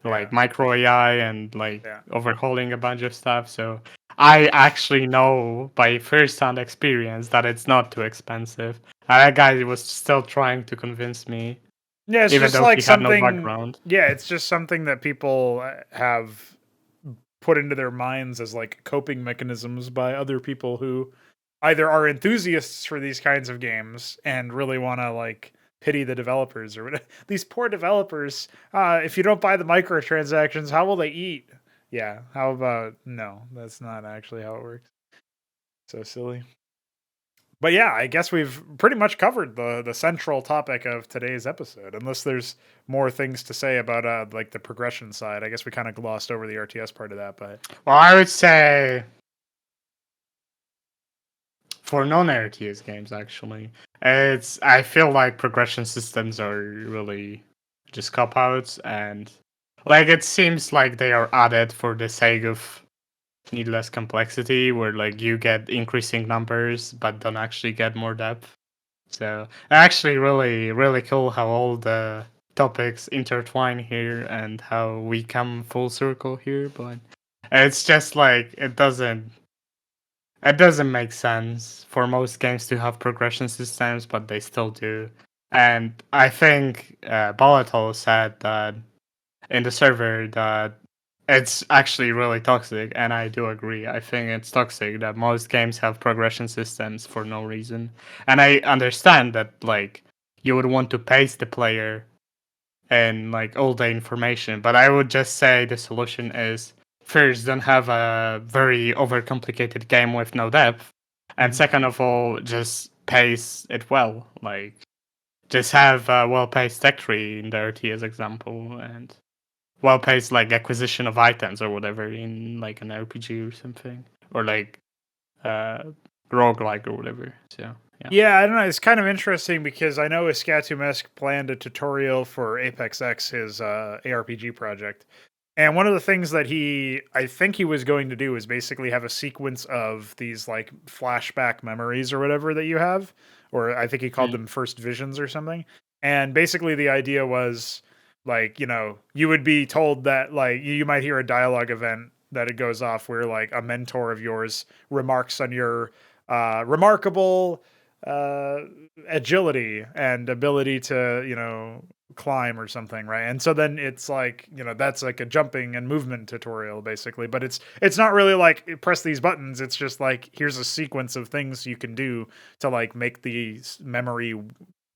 like Yeah. micro AI and like Yeah. overhauling a bunch of stuff. So I actually know by first-hand experience that it's not too expensive. And that guy was still trying to convince me, Yeah, it's even just though like he had no something. background. Yeah, it's just something that people have put into their minds as like coping mechanisms by other people who either are enthusiasts for these kinds of games and really want to like pity the developers or whatever. These poor developers. If you don't buy the microtransactions, how will they eat? Yeah. How about no? That's not actually how it works. So silly. But yeah, I guess we've pretty much covered the central topic of today's episode. Unless there's more things to say about like the progression side. I guess we kind of glossed over the RTS part of that, but Well, I would say for non-RTS games, actually, I feel like progression systems are really just cop outs, and like it seems like they are added for the sake of needless complexity, where like you get increasing numbers but don't actually get more depth. So actually, really, really cool how all the topics intertwine here and how we come full circle here. But it's just like it doesn't make sense for most games to have progression systems, but they still do. And I think Volatile said that in the server that it's actually really toxic, and I do agree. I think it's toxic that most games have progression systems for no reason. And I understand that like you would want to pace the player and like all the information, but I would just say the solution is first don't have a very overcomplicated game with no depth, and second of all just pace it well. Like just have a well-paced tech tree in the RTS example, and well-paced like acquisition of items or whatever in like an RPG or something, or like uh roguelike or whatever. So yeah. yeah, I don't know. It's kind of interesting because I know Iskatumesk planned a tutorial for Apex X, his ARPG project. And one of the things that I think he was going to do is basically have a sequence of these like flashback memories or whatever that you have, or I think he called Mm. them first visions or something. And basically the idea was like, you would be told that like you might hear a dialogue event that it goes off where like a mentor of yours remarks on your remarkable uh, agility and ability to, climb or something, right? And so then it's like, that's like a jumping and movement tutorial basically, but it's not really like press these buttons. It's just like here's a sequence of things you can do to like make the memory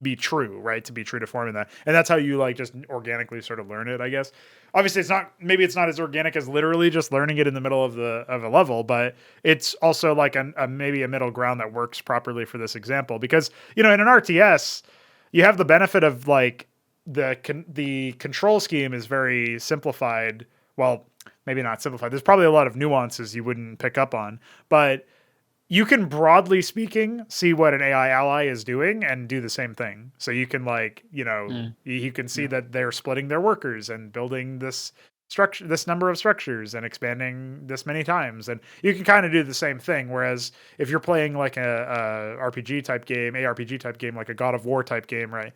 be true, right? To be true to form in that. And that's how you like just organically sort of learn it, I guess. Obviously it's not as organic as literally just learning it in the middle of a level, but it's also like a maybe a middle ground that works properly for this example because, in an RTS, you have the benefit of like the control scheme is very simplified. Well, maybe not simplified. There's probably a lot of nuances you wouldn't pick up on, but you can broadly speaking see what an AI ally is doing and do the same thing. So you can like, Mm. you can see Yeah. that they're splitting their workers and building this this number of structures and expanding this many times, and you can kind of do the same thing. Whereas if you're playing like a RPG type game, ARPG type game, like a God of War type game, right,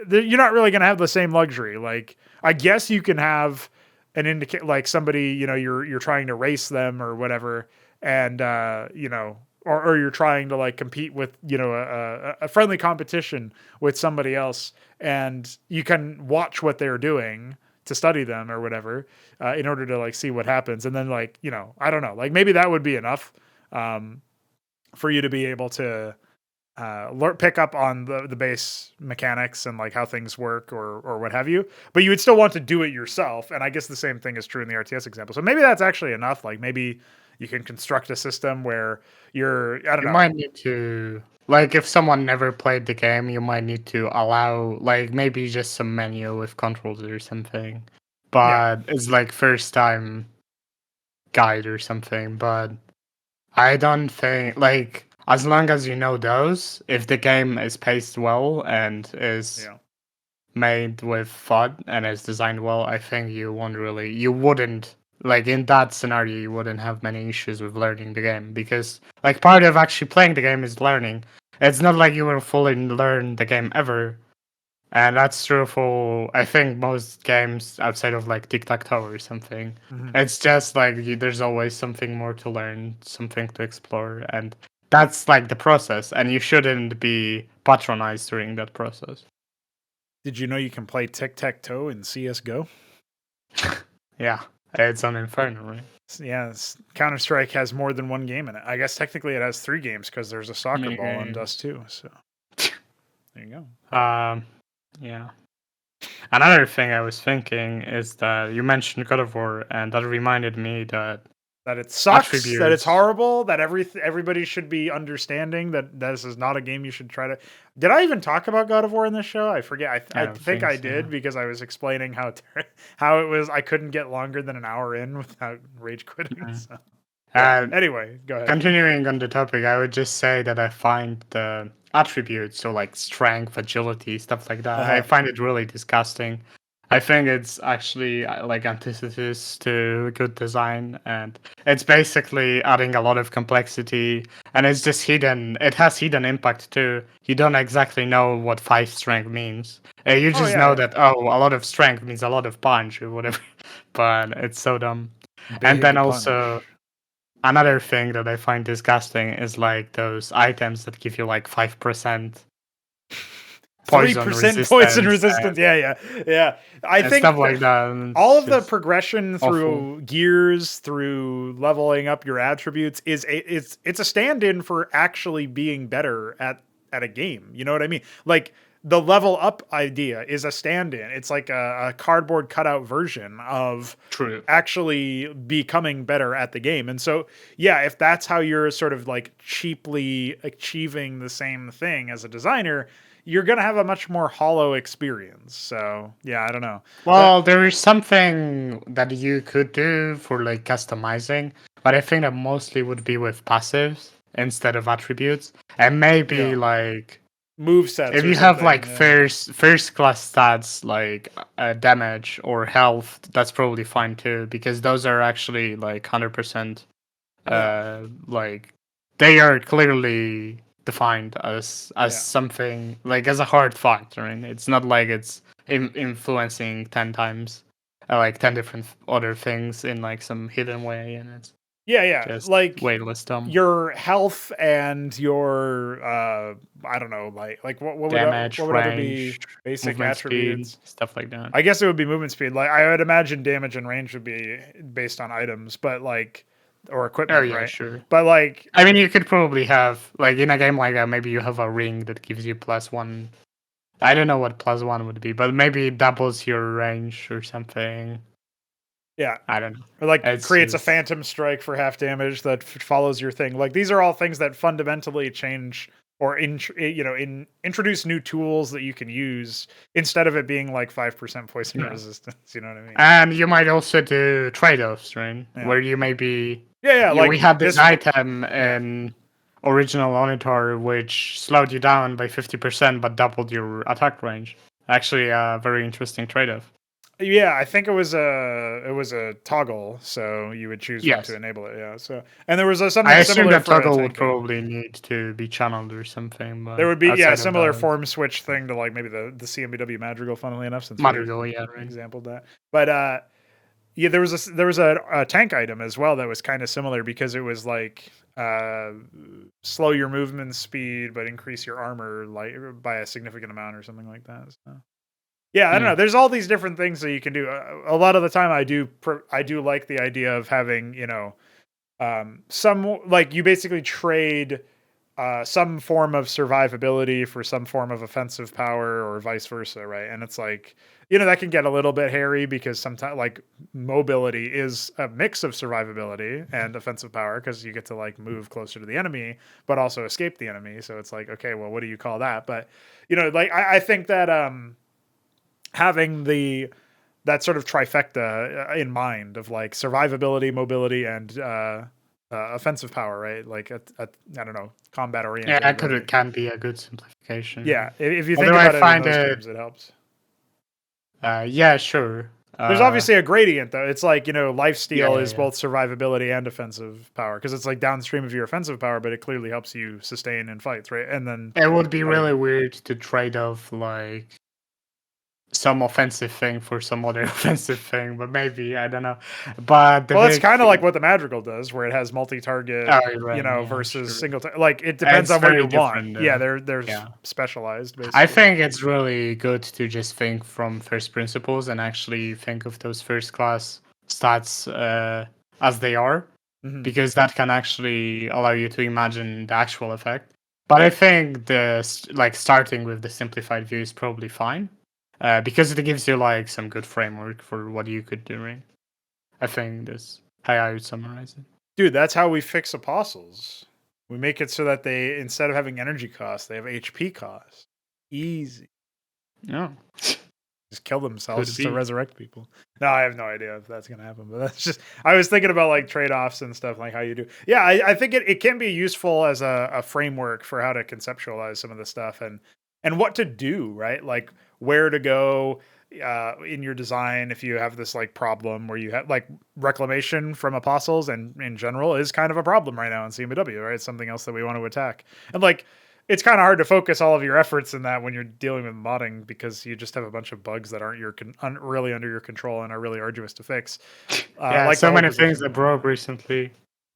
you're not really going to have the same luxury. Like, I guess you can have an indicate, like somebody, you're trying to race them or whatever, and or you're trying to like compete with a friendly competition with somebody else, and you can watch what they're doing to study them or whatever, in order to like see what happens. And then like, I don't know, like maybe that would be enough for you to be able to pick up on the base mechanics and like how things work or what have you. But you would still want to do it yourself. And I guess the same thing is true in the RTS example. So maybe that's actually enough. Like maybe you can construct a system where you might need to, like, if someone never played the game, you might need to allow, like, maybe just some menu with controls or something. But it's like first time guide or something. But I don't think, like, as long as you know those, if the game is paced well and is made with thought and is designed well, I think you wouldn't, like, in that scenario, you wouldn't have many issues with learning the game, because like part of actually playing the game is learning. It's not like you will fully learn the game ever, and that's true for I think most games outside of like tic-tac-toe or something. It's just like there's always something more to learn, something to explore, and that's like the process, and you shouldn't be patronized during that process. Did you know you can play tic-tac-toe in CSGO? Yeah. It's on Inferno, right? Yeah, Counter-Strike has more than one game in it. I guess technically it has 3 games because there's a soccer ball in Dust 2. So there you go. Yeah. Another thing I was thinking is that you mentioned God of War, and that reminded me that it sucks, that it's horrible, that everybody should be understanding that this is not a game you should try to. Did I even talk about God of War in this show? I forget. I think I did, because I was explaining how it was. I couldn't get longer than an hour in without rage quitting. So. Anyway, go ahead. Continuing on the topic, I would just say that I find the attributes, so like strength, agility, stuff like that, I find it really disgusting. I think it's actually like antithesis to good design, and it's basically adding a lot of complexity, and it's just hidden. It has hidden impact too. You don't exactly know what 5 strength means. You just know that a lot of strength means a lot of punch or whatever. But it's so dumb. And then also another thing that I find disgusting is like those items that give you like 5%. 3% poison resistance. Yeah. I think stuff like that. All of the progression through gears, through leveling up your attributes it's a stand-in for actually being better at a game. You know what I mean? Like the level up idea is a stand-in. It's like a cardboard cutout version of actually becoming better at the game. And so, yeah, if that's how you're sort of like cheaply achieving the same thing as a designer, you're going to have a much more hollow experience. So, yeah, I don't know. Well, there is something that you could do for like customizing, but I think that mostly would be with passives instead of attributes. And maybe like movesets. If you have like first class stats like damage or health, that's probably fine too, because those are actually like 100%. Like they are clearly defined as something like as a hard fight, right? It's not like it's influencing 10 times, like 10 different other things in like some hidden way, and it's just like way less dumb. Your health and your I don't know, like what would damage, what would other be basic attributes, speed, stuff like that. I guess it would be movement speed. Like I would imagine damage and range would be based on items, but like or equipment, right? Sure. But like, I mean, you could probably have like in a game like that, maybe you have a ring that gives you +1. I don't know what +1 would be, but maybe it doubles your range or something. Yeah, I don't know. Or like creates a phantom strike for half damage that follows your thing. Like these are all things that fundamentally change or introduce new tools that you can use instead of it being like 5% poison resistance. You know what I mean? And you might also do trade-offs, right? Where you maybe like we had this item in original Onitor which slowed you down by 50% but doubled your attack range. Actually, a very interesting trade-off. Yeah, I think it was a toggle, so you would choose when to Yes. enable it. Yeah. So and there was I something assume similar that for a toggle would tank item. probably need to be channeled or something, There but would be a outside of similar that, form switch thing to like maybe the CMBW Madrigal, funnily enough, since we Madrigal, yeah, right. exampled that. But yeah, there was a tank item as well that was kind of similar because it was like slow your movement speed but increase your armor like by a significant amount or something like that. So. Yeah, I don't know. There's all these different things that you can do. A lot of the time, I do like the idea of having some like you basically trade some form of survivability for some form of offensive power or vice versa, right? And it's like, that can get a little bit hairy because sometimes like mobility is a mix of survivability and offensive power because you get to like move closer to the enemy, but also escape the enemy. So it's like, okay, well, what do you call that? But, like I think that having that sort of trifecta in mind of like survivability, mobility, and offensive power, right? Like I don't know, combat oriented. Yeah, Ability. it can be a good simplification. Yeah, if you think Although about I it in find those terms, it helps. Yeah, sure. There's obviously a gradient though. It's like, lifesteal is yeah. both survivability and offensive power because it's like downstream of your offensive power, but it clearly helps you sustain in fights, right? And then It would be really weird to trade off like some offensive thing for some other offensive thing, but maybe I don't know. But it's kind of like what the Madrigal does, where it has multi-target, right, versus single. Like it depends on what you want. Yeah, they're specialized. Basically, I think it's really good to just think from first principles and actually think of those first class stats as they are, because that can actually allow you to imagine the actual effect. But I think starting with the simplified view is probably fine. Because it gives you like some good framework for what you could do. Right? I think that's how I would summarize it. Dude, that's how we fix apostles. We make it so that they, instead of having energy costs, they have HP costs. Easy. Yeah. Just kill themselves to resurrect people. No, I have no idea if that's gonna happen, but that's just I was thinking about like trade-offs and stuff, like how you do. Yeah, I think it can be useful as a framework for how to conceptualize some of the stuff and what to do, right? Like where to go in your design if you have this like problem where you have like reclamation from apostles and in general is kind of a problem right now in CMBW, right? It's something else that we want to attack. And like it's kind of hard to focus all of your efforts in that when you're dealing with modding because you just have a bunch of bugs that aren't really under your control and are really arduous to fix. Like so many things that broke recently.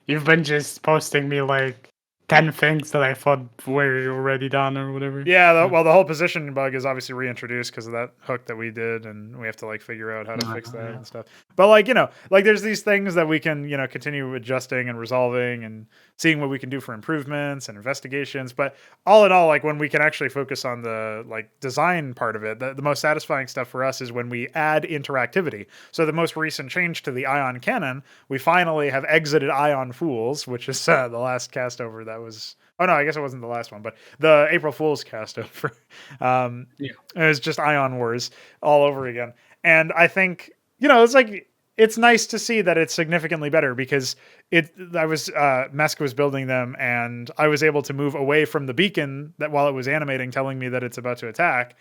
You've been just posting me like 10 things that I thought were already done or whatever. Yeah, well, the whole position bug is obviously reintroduced because of that hook that we did, and we have to like figure out how to fix that and stuff. But like like there's these things that we can continue adjusting and resolving and seeing what we can do for improvements and investigations. But all in all, like when we can actually focus on the like design part of it, the most satisfying stuff for us is when we add interactivity. So the most recent change to the Ion cannon, we finally have exited Ion Fools, which is the last cast over that was. Oh no, I guess it wasn't the last one, but the April Fool's cast over. It was just Ion Wars all over again. And I think, it's like it's nice to see that it's significantly better because Mesk was building them and I was able to move away from the beacon that while it was animating telling me that it's about to attack.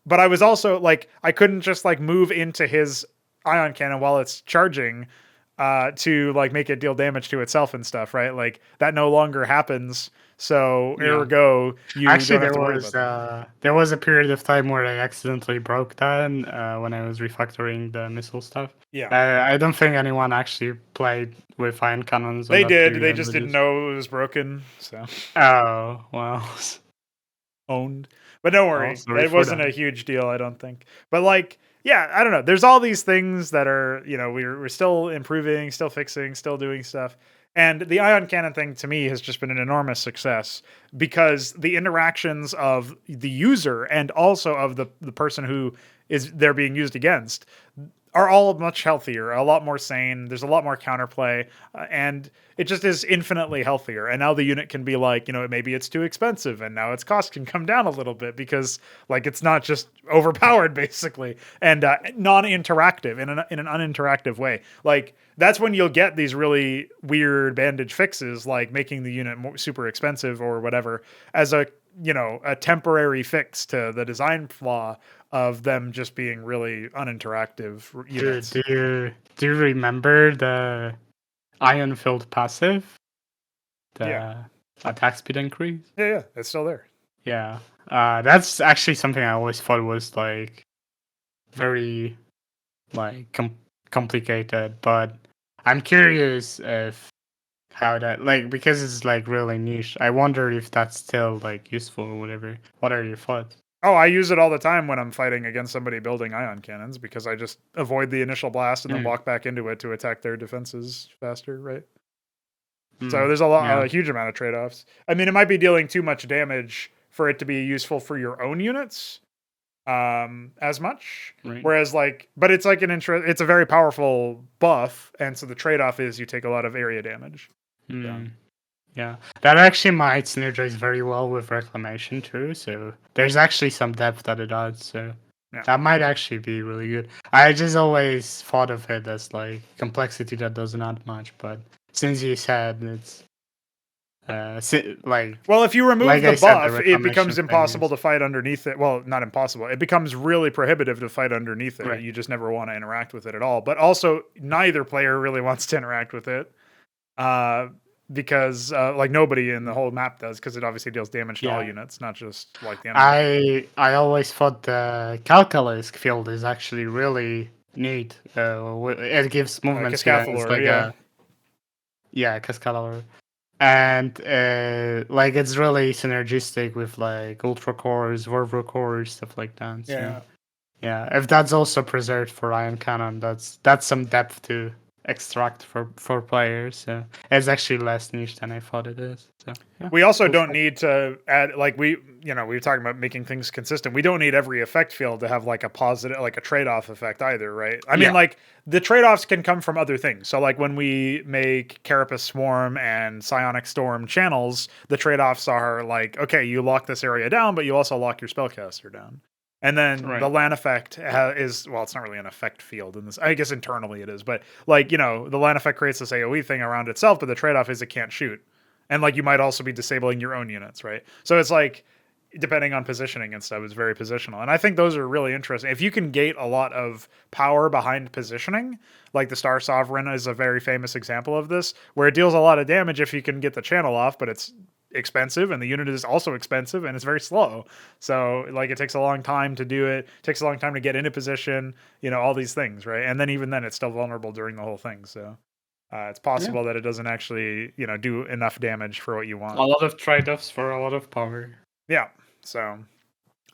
But I was also like I couldn't just like move into his ion cannon while it's charging to like make it deal damage to itself and stuff, right? Like that no longer happens. So ergo, you actually don't have to worry about that. There was a period of time where I accidentally broke that when I was refactoring the missile stuff. Yeah, I don't think anyone actually played with ion cannons. They did. They just didn't know it was broken. So. Oh well. Owned, but don't worry, it wasn't a huge deal. I don't think. But like. Yeah, I don't know. There's all these things that are, we're still improving, still fixing, still doing stuff. And the ion cannon thing to me has just been an enormous success because the interactions of the user and also of the person who is they're being used against are all much healthier, a lot more sane. There's a lot more counterplay, and it just is infinitely healthier. And now the unit can be like, maybe it's too expensive, and now its cost can come down a little bit because like it's not just overpowered basically and non-interactive in an uninteractive way. Like that's when you'll get these really weird bandage fixes, like making the unit more super expensive or whatever, as a a temporary fix to the design flaw of them just being really uninteractive units. Do you remember the iron-filled passive? The attack speed increase? Yeah, it's still there. Yeah. That's actually something I always thought was like very like complicated, but I'm curious if how that like because it's like really niche. I wonder if that's still like useful or whatever. What are your thoughts? Oh, I use it all the time when I'm fighting against somebody building ion cannons because I just avoid the initial blast and then walk back into it to attack their defenses faster, right? So there's a huge amount of trade-offs. I mean, it might be dealing too much damage for it to be useful for your own units as much. Right. Whereas but it's like it's a very powerful buff, and so the trade-off is you take a lot of area damage. Yeah, that actually might synergize very well with Reclamation too. So there's actually some depth that it adds. So that might actually be really good. I just always thought of it as like complexity that doesn't add much, but since you said it's well, if you remove the buff, it becomes impossible to fight underneath it. Well, not impossible. It becomes really prohibitive to fight underneath it. Right. You just never want to interact with it at all. But also, neither player really wants to interact with it. Because nobody in the whole map does, because it obviously deals damage to all units, not just like the enemy. I always thought the calculus field is actually really neat. It gives movement speed. Cascador. And it's really synergistic with like ultra cores, vervo cores, stuff like that. So, if that's also preserved for Ion Cannon, that's some depth to extract for players. So it's actually less niche than I thought it is. So we also don't need to add we were talking about making things consistent. We don't need every effect field to have like a positive, like a trade-off effect either, right? I mean, the trade-offs can come from other things. So like when we make Carapace Swarm and Psionic Storm channels, the trade-offs are like, okay, you lock this area down, but you also lock your spellcaster down. And then the LAN effect is, well, it's not really an effect field in this. I guess internally it is, but the LAN effect creates this AoE thing around itself, but the trade-off is it can't shoot. And you might also be disabling your own units, right? So it's depending on positioning and stuff, it's very positional. And I think those are really interesting. If you can gate a lot of power behind positioning, like the Star Sovereign is a very famous example of this, where it deals a lot of damage if you can get the channel off, but it's expensive and the unit is also expensive and it's very slow, so it takes a long time to do it, takes a long time to get into position, all these things, right? And then even then it's still vulnerable during the whole thing, so it's possible that it doesn't actually do enough damage for what you want. A lot of trade-offs for a lot of power. So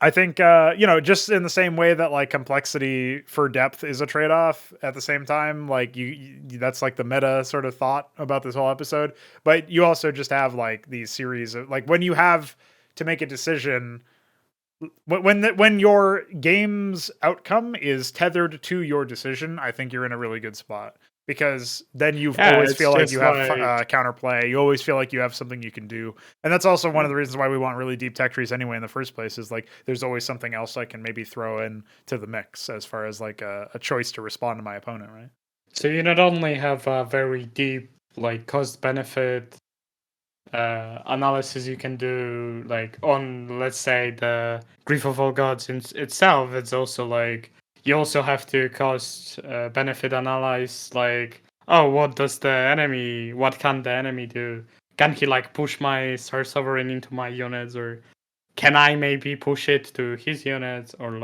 I think just in the same way that complexity for depth is a trade-off, at the same time you that's the meta sort of thought about this whole episode. But you also just have these series of when you have to make a decision, when your game's outcome is tethered to your decision, I think you're in a really good spot. Because then you always feel like you have counterplay. You always feel like you have something you can do. And that's also one of the reasons why we want really deep tech trees anyway in the first place, is there's always something else I can maybe throw in to the mix as far as a choice to respond to my opponent, right? So you not only have a very deep cost-benefit analysis you can do on, let's say, the Grief of All Gods itself, it's also you also have to cost benefit analyze what can the enemy do? Can he push my Star Sovereign into my units, or can I maybe push it to his units, or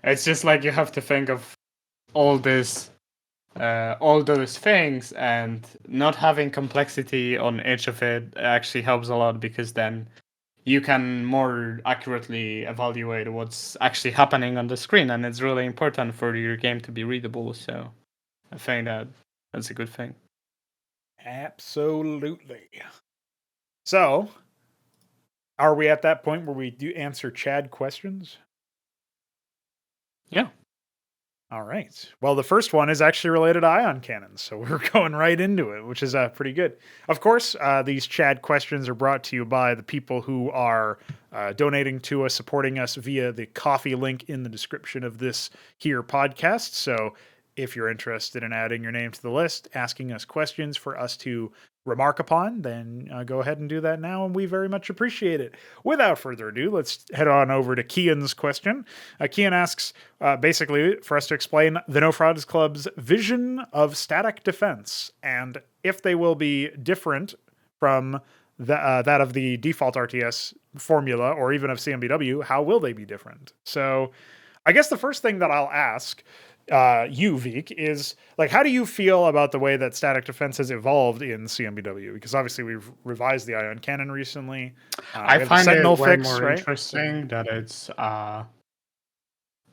it's just you have to think of all those things, and not having complexity on each of it actually helps a lot, because then you can more accurately evaluate what's actually happening on the screen, and it's really important for your game to be readable. So I think that's a good thing. Absolutely. So, are we at that point where we do answer Chad questions? Yeah. All right. Well, the first one is actually related to ion cannons, so we're going right into it, which is pretty good. Of course, these Chad questions are brought to you by the people who are donating to us, supporting us via the coffee link in the description of this here podcast. So if you're interested in adding your name to the list, asking us questions for us to remark upon, then go ahead and do that now, and we very much appreciate it. Without further ado, let's head on over to Keyan's question. Keyan asks, basically, for us to explain the No Frauds Club's vision of static defense, and if they will be different from that of the default RTS formula, or even of CMBW, how will they be different? So I guess the first thing that I'll ask you, Veeq, is like, how do you feel about the way that static defense has evolved in CMBW? Because obviously we've revised the Ion Cannon recently. I have the find it Sentinel way fix, more right? interesting that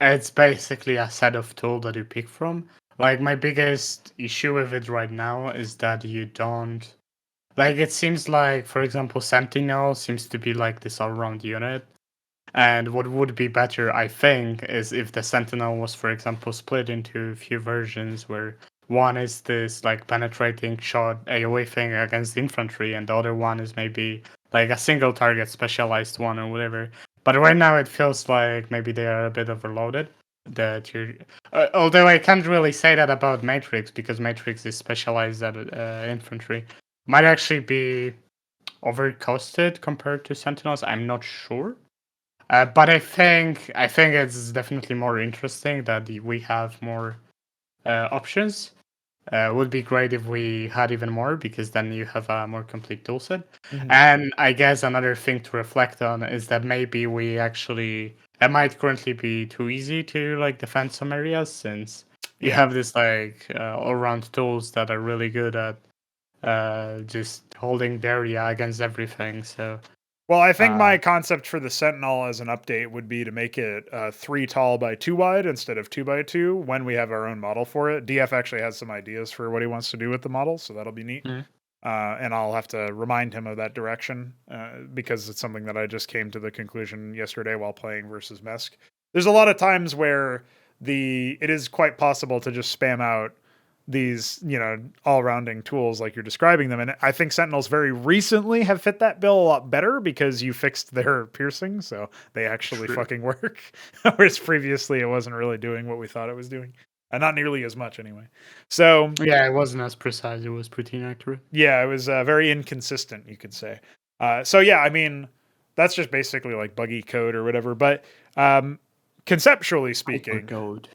it's basically a set of tools that you pick from. Like, my biggest issue with it right now is that you don't like. It seems like, for example, Sentinel seems to be like this all-round unit. And what would be better, I think, is if the Sentinel was, for example, split into a few versions where one is this like penetrating shot AoE thing against infantry, and the other one is maybe like a single target specialized one or whatever. But right now it feels like maybe they are a bit overloaded. That you're, although I can't really say that about Matrix because Matrix is specialized at infantry, might actually be overcosted compared to Sentinels. I'm not sure. But I think it's definitely more interesting that we have more options. Would be great if we had even more because then you have a more complete toolset. Mhm. And I guess another thing to reflect on is that maybe we actually it might currently be too easy to like defend some areas since you have this like all-round tools that are really good at just holding the area against everything. So. Well, I think my concept for the Sentinel as an update would be to make it 3 tall by 2 wide instead of 2 by 2 when we have our own model for it. DF actually has some ideas for what he wants to do with the model, so that'll be neat. And I'll have to remind him of that direction because it's something that I just came to the conclusion yesterday while playing versus Mesk. There's a lot of times where it is quite possible to just spam out these, all-rounding tools like you're describing them. And I think Sentinels very recently have fit that bill a lot better because you fixed their piercing, so they actually fucking work. Whereas previously it wasn't really doing what we thought it was doing. Not nearly as much anyway. So yeah, it wasn't as precise. It was pretty inaccurate. Yeah, it was very inconsistent, you could say. So yeah, I mean, that's just basically like buggy code or whatever. But conceptually speaking, code.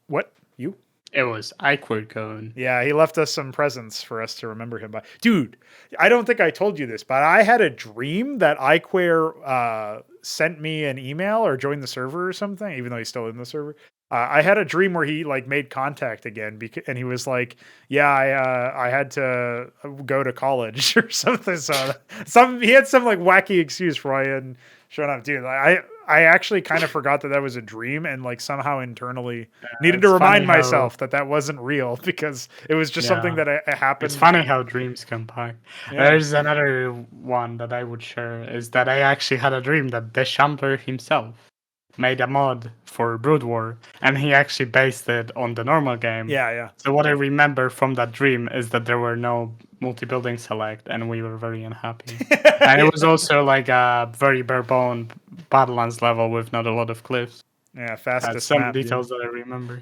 What you? It was Iquid code. Yeah, he left us some presents for us to remember him by. Dude, I don't think I told you this, but I had a dream that iQuare sent me an email or joined the server or something, even though he's still in the server. I had a dream where he like made contact again, and he was like, "Yeah, I had to go to college or something." So he had some like wacky excuse for why he hadn't shown up. Dude, I actually kind of forgot that was a dream, and like somehow internally needed to remind myself that wasn't real because it was just something that happened. It's funny how dreams come back. Yeah. There's another one that I would share is that I actually had a dream that the Shambler himself made a mod for Brood War, and he actually based it on the normal game. Yeah. So what I remember from that dream is that there were no multi-building select, and we were very unhappy. And it was also like a very bare-bone Battlelands level with not a lot of cliffs. Yeah, fastest some map, details that I remember.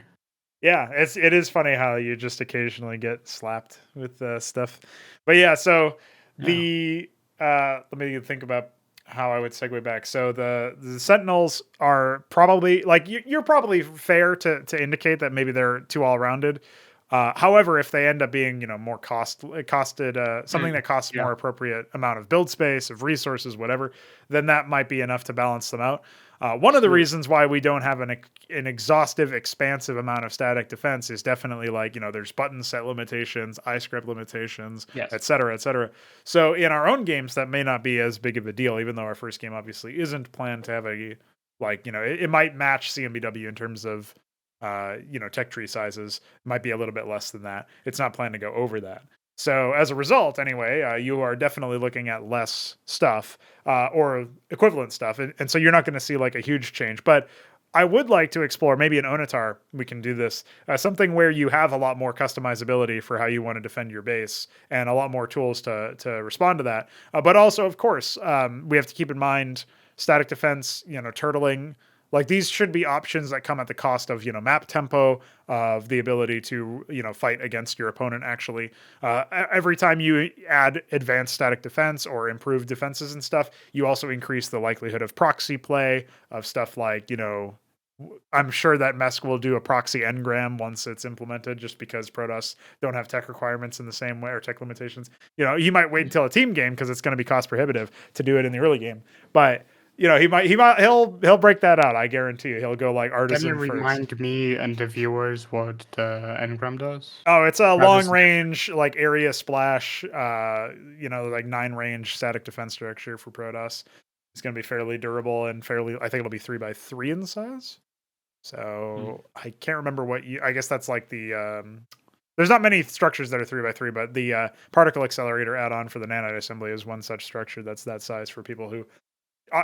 Yeah, it is funny how you just occasionally get slapped with stuff. But yeah, so let me think about how I would segue back. So the Sentinels are probably like you're probably fair to indicate that maybe they're too all rounded. However, if they end up being more costed something that costs more appropriate amount of build space, of resources, whatever, then that might be enough to balance them out. One of the reasons why we don't have an exhaustive, expansive amount of static defense is definitely like, there's button set limitations, iScript limitations, et cetera, et cetera. So in our own games, that may not be as big of a deal, even though our first game obviously isn't planned to have it might match CMBW in terms of, tech tree sizes. It might be a little bit less than that. It's not planned to go over that. So as a result, anyway, you are definitely looking at less stuff or equivalent stuff. And so you're not going to see like a huge change. But I would like to explore maybe in Onatar, we can do this, something where you have a lot more customizability for how you want to defend your base and a lot more tools to respond to that. But also, of course, we have to keep in mind static defense, turtling Like these should be options that come at the cost of, map tempo, of the ability to, fight against your opponent actually. Every time you add advanced static defense or improved defenses and stuff, you also increase the likelihood of proxy play, of stuff like, I'm sure that Mesk will do a proxy engram once it's implemented, just because Protoss don't have tech requirements in the same way, or tech limitations. You might wait until a team game because it's going to be cost prohibitive to do it in the early game. But he'll break that out. I guarantee you. He'll go like Can you artisan first. remind me and the viewers what the engram does? Oh, it's a How long does it- range, like area splash, like 9 range static defense structure for Protoss. It's going to be fairly durable and fairly, I think it'll be 3x3 in size. So I can't remember I guess that's like the, there's not many structures that are 3x3, but the particle accelerator add-on for the nanite assembly is one such structure that's that size for people who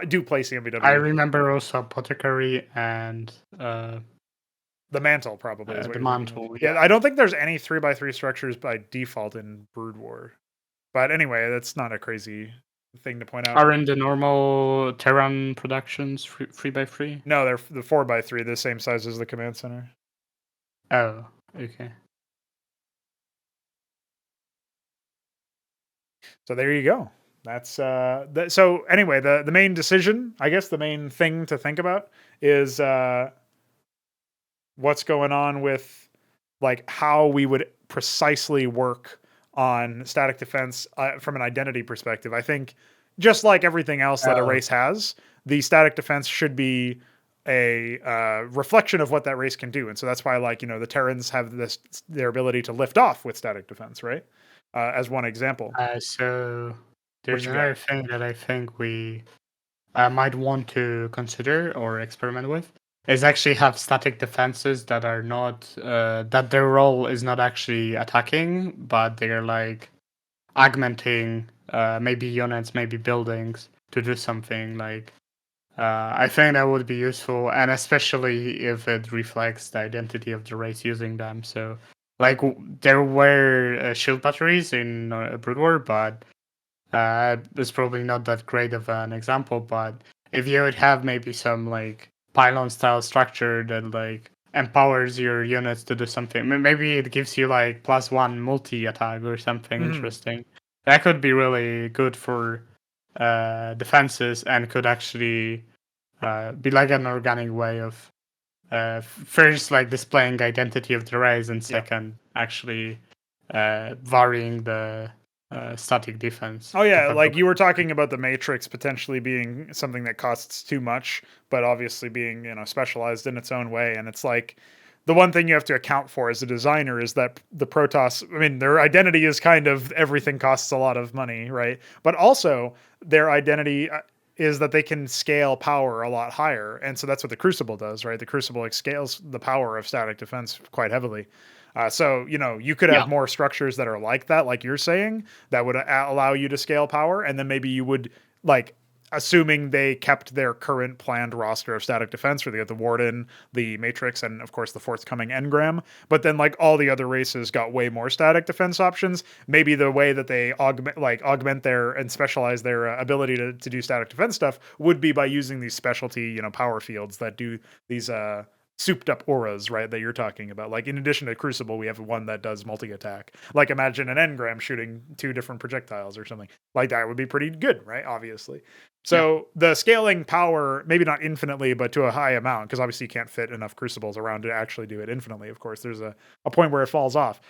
do play CMBW. I remember also apothecary and the mantle probably is what the you're thinking mantle. of. Yeah, I don't think there's any 3x3 structures by default in Brood War. But anyway, that's not a crazy thing to point out. Are in the normal Terran productions 3x3? No, they're the 4x3, the same size as the command center. Oh, okay. So there you go. That's so anyway, the main decision, I guess the main thing to think about is what's going on with like how we would precisely work on static defense from an identity perspective. I think just like everything else that a race has, the static defense should be a reflection of what that race can do. And so that's why, like, the Terrans have their ability to lift off with static defense, right? As one example. So there's another thing that I think we might want to consider or experiment with is actually have static defenses that are not that their role is not actually attacking, but they're like augmenting maybe units, maybe buildings to do something. Like I think that would be useful, and especially if it reflects the identity of the race using them. So like there were shield batteries in Brood War, but it's probably not that great of an example. But if you would have maybe some like pylon style structure that like empowers your units to do something, maybe it gives you like +1 multi attack or something interesting. That could be really good for defenses and could actually be like an organic way of first like displaying identity of the race, and second actually varying the static defense. Oh yeah, like you were talking about the Matrix potentially being something that costs too much, but obviously being, specialized in its own way. And it's like the one thing you have to account for as a designer is that the Protoss, I mean, their identity is kind of everything costs a lot of money, right? But also their identity is that they can scale power a lot higher. And so that's what the Crucible does, right? The Crucible scales the power of static defense quite heavily. So, you could have more structures that are like that, like you're saying, that would allow you to scale power. And then maybe you would, like, assuming they kept their current planned roster of static defense, where they got the Warden, the Matrix, and of course the forthcoming Engram. But then, like, all the other races got way more static defense options. Maybe the way that they augment their and specialize their ability to do static defense stuff would be by using these specialty, power fields that do these souped up auras, right, that you're talking about. Like, in addition to Crucible, we have one that does multi-attack. Like, imagine an engram shooting 2 different projectiles or something. Like, that would be pretty good, right? Obviously. So the scaling power, maybe not infinitely, but to a high amount, because obviously you can't fit enough Crucibles around to actually do it infinitely. Of course, there's a point where it falls off.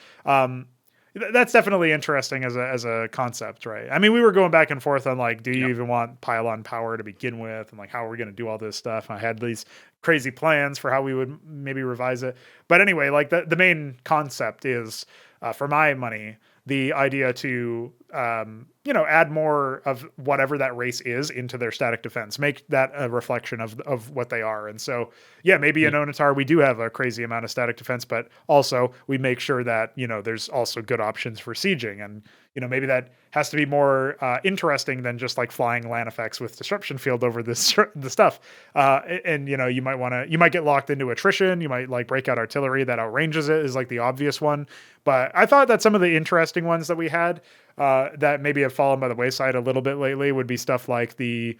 That's definitely interesting as a concept, right? I mean, we were going back and forth on like, do you even want pylon power to begin with, and like how are we going to do all this stuff? I had these crazy plans for how we would maybe revise it, but anyway, like the main concept is, for my money, the idea to add more of whatever that race is into their static defense, make that a reflection of what they are. And so, maybe in Onatar we do have a crazy amount of static defense, but also we make sure that, there's also good options for sieging. And, maybe that has to be more interesting than just like flying land effects with disruption field over the stuff. And, you might get locked into attrition. You might like break out artillery that outranges it is like the obvious one. But I thought that some of the interesting ones that we had that maybe have fallen by the wayside a little bit lately would be stuff like the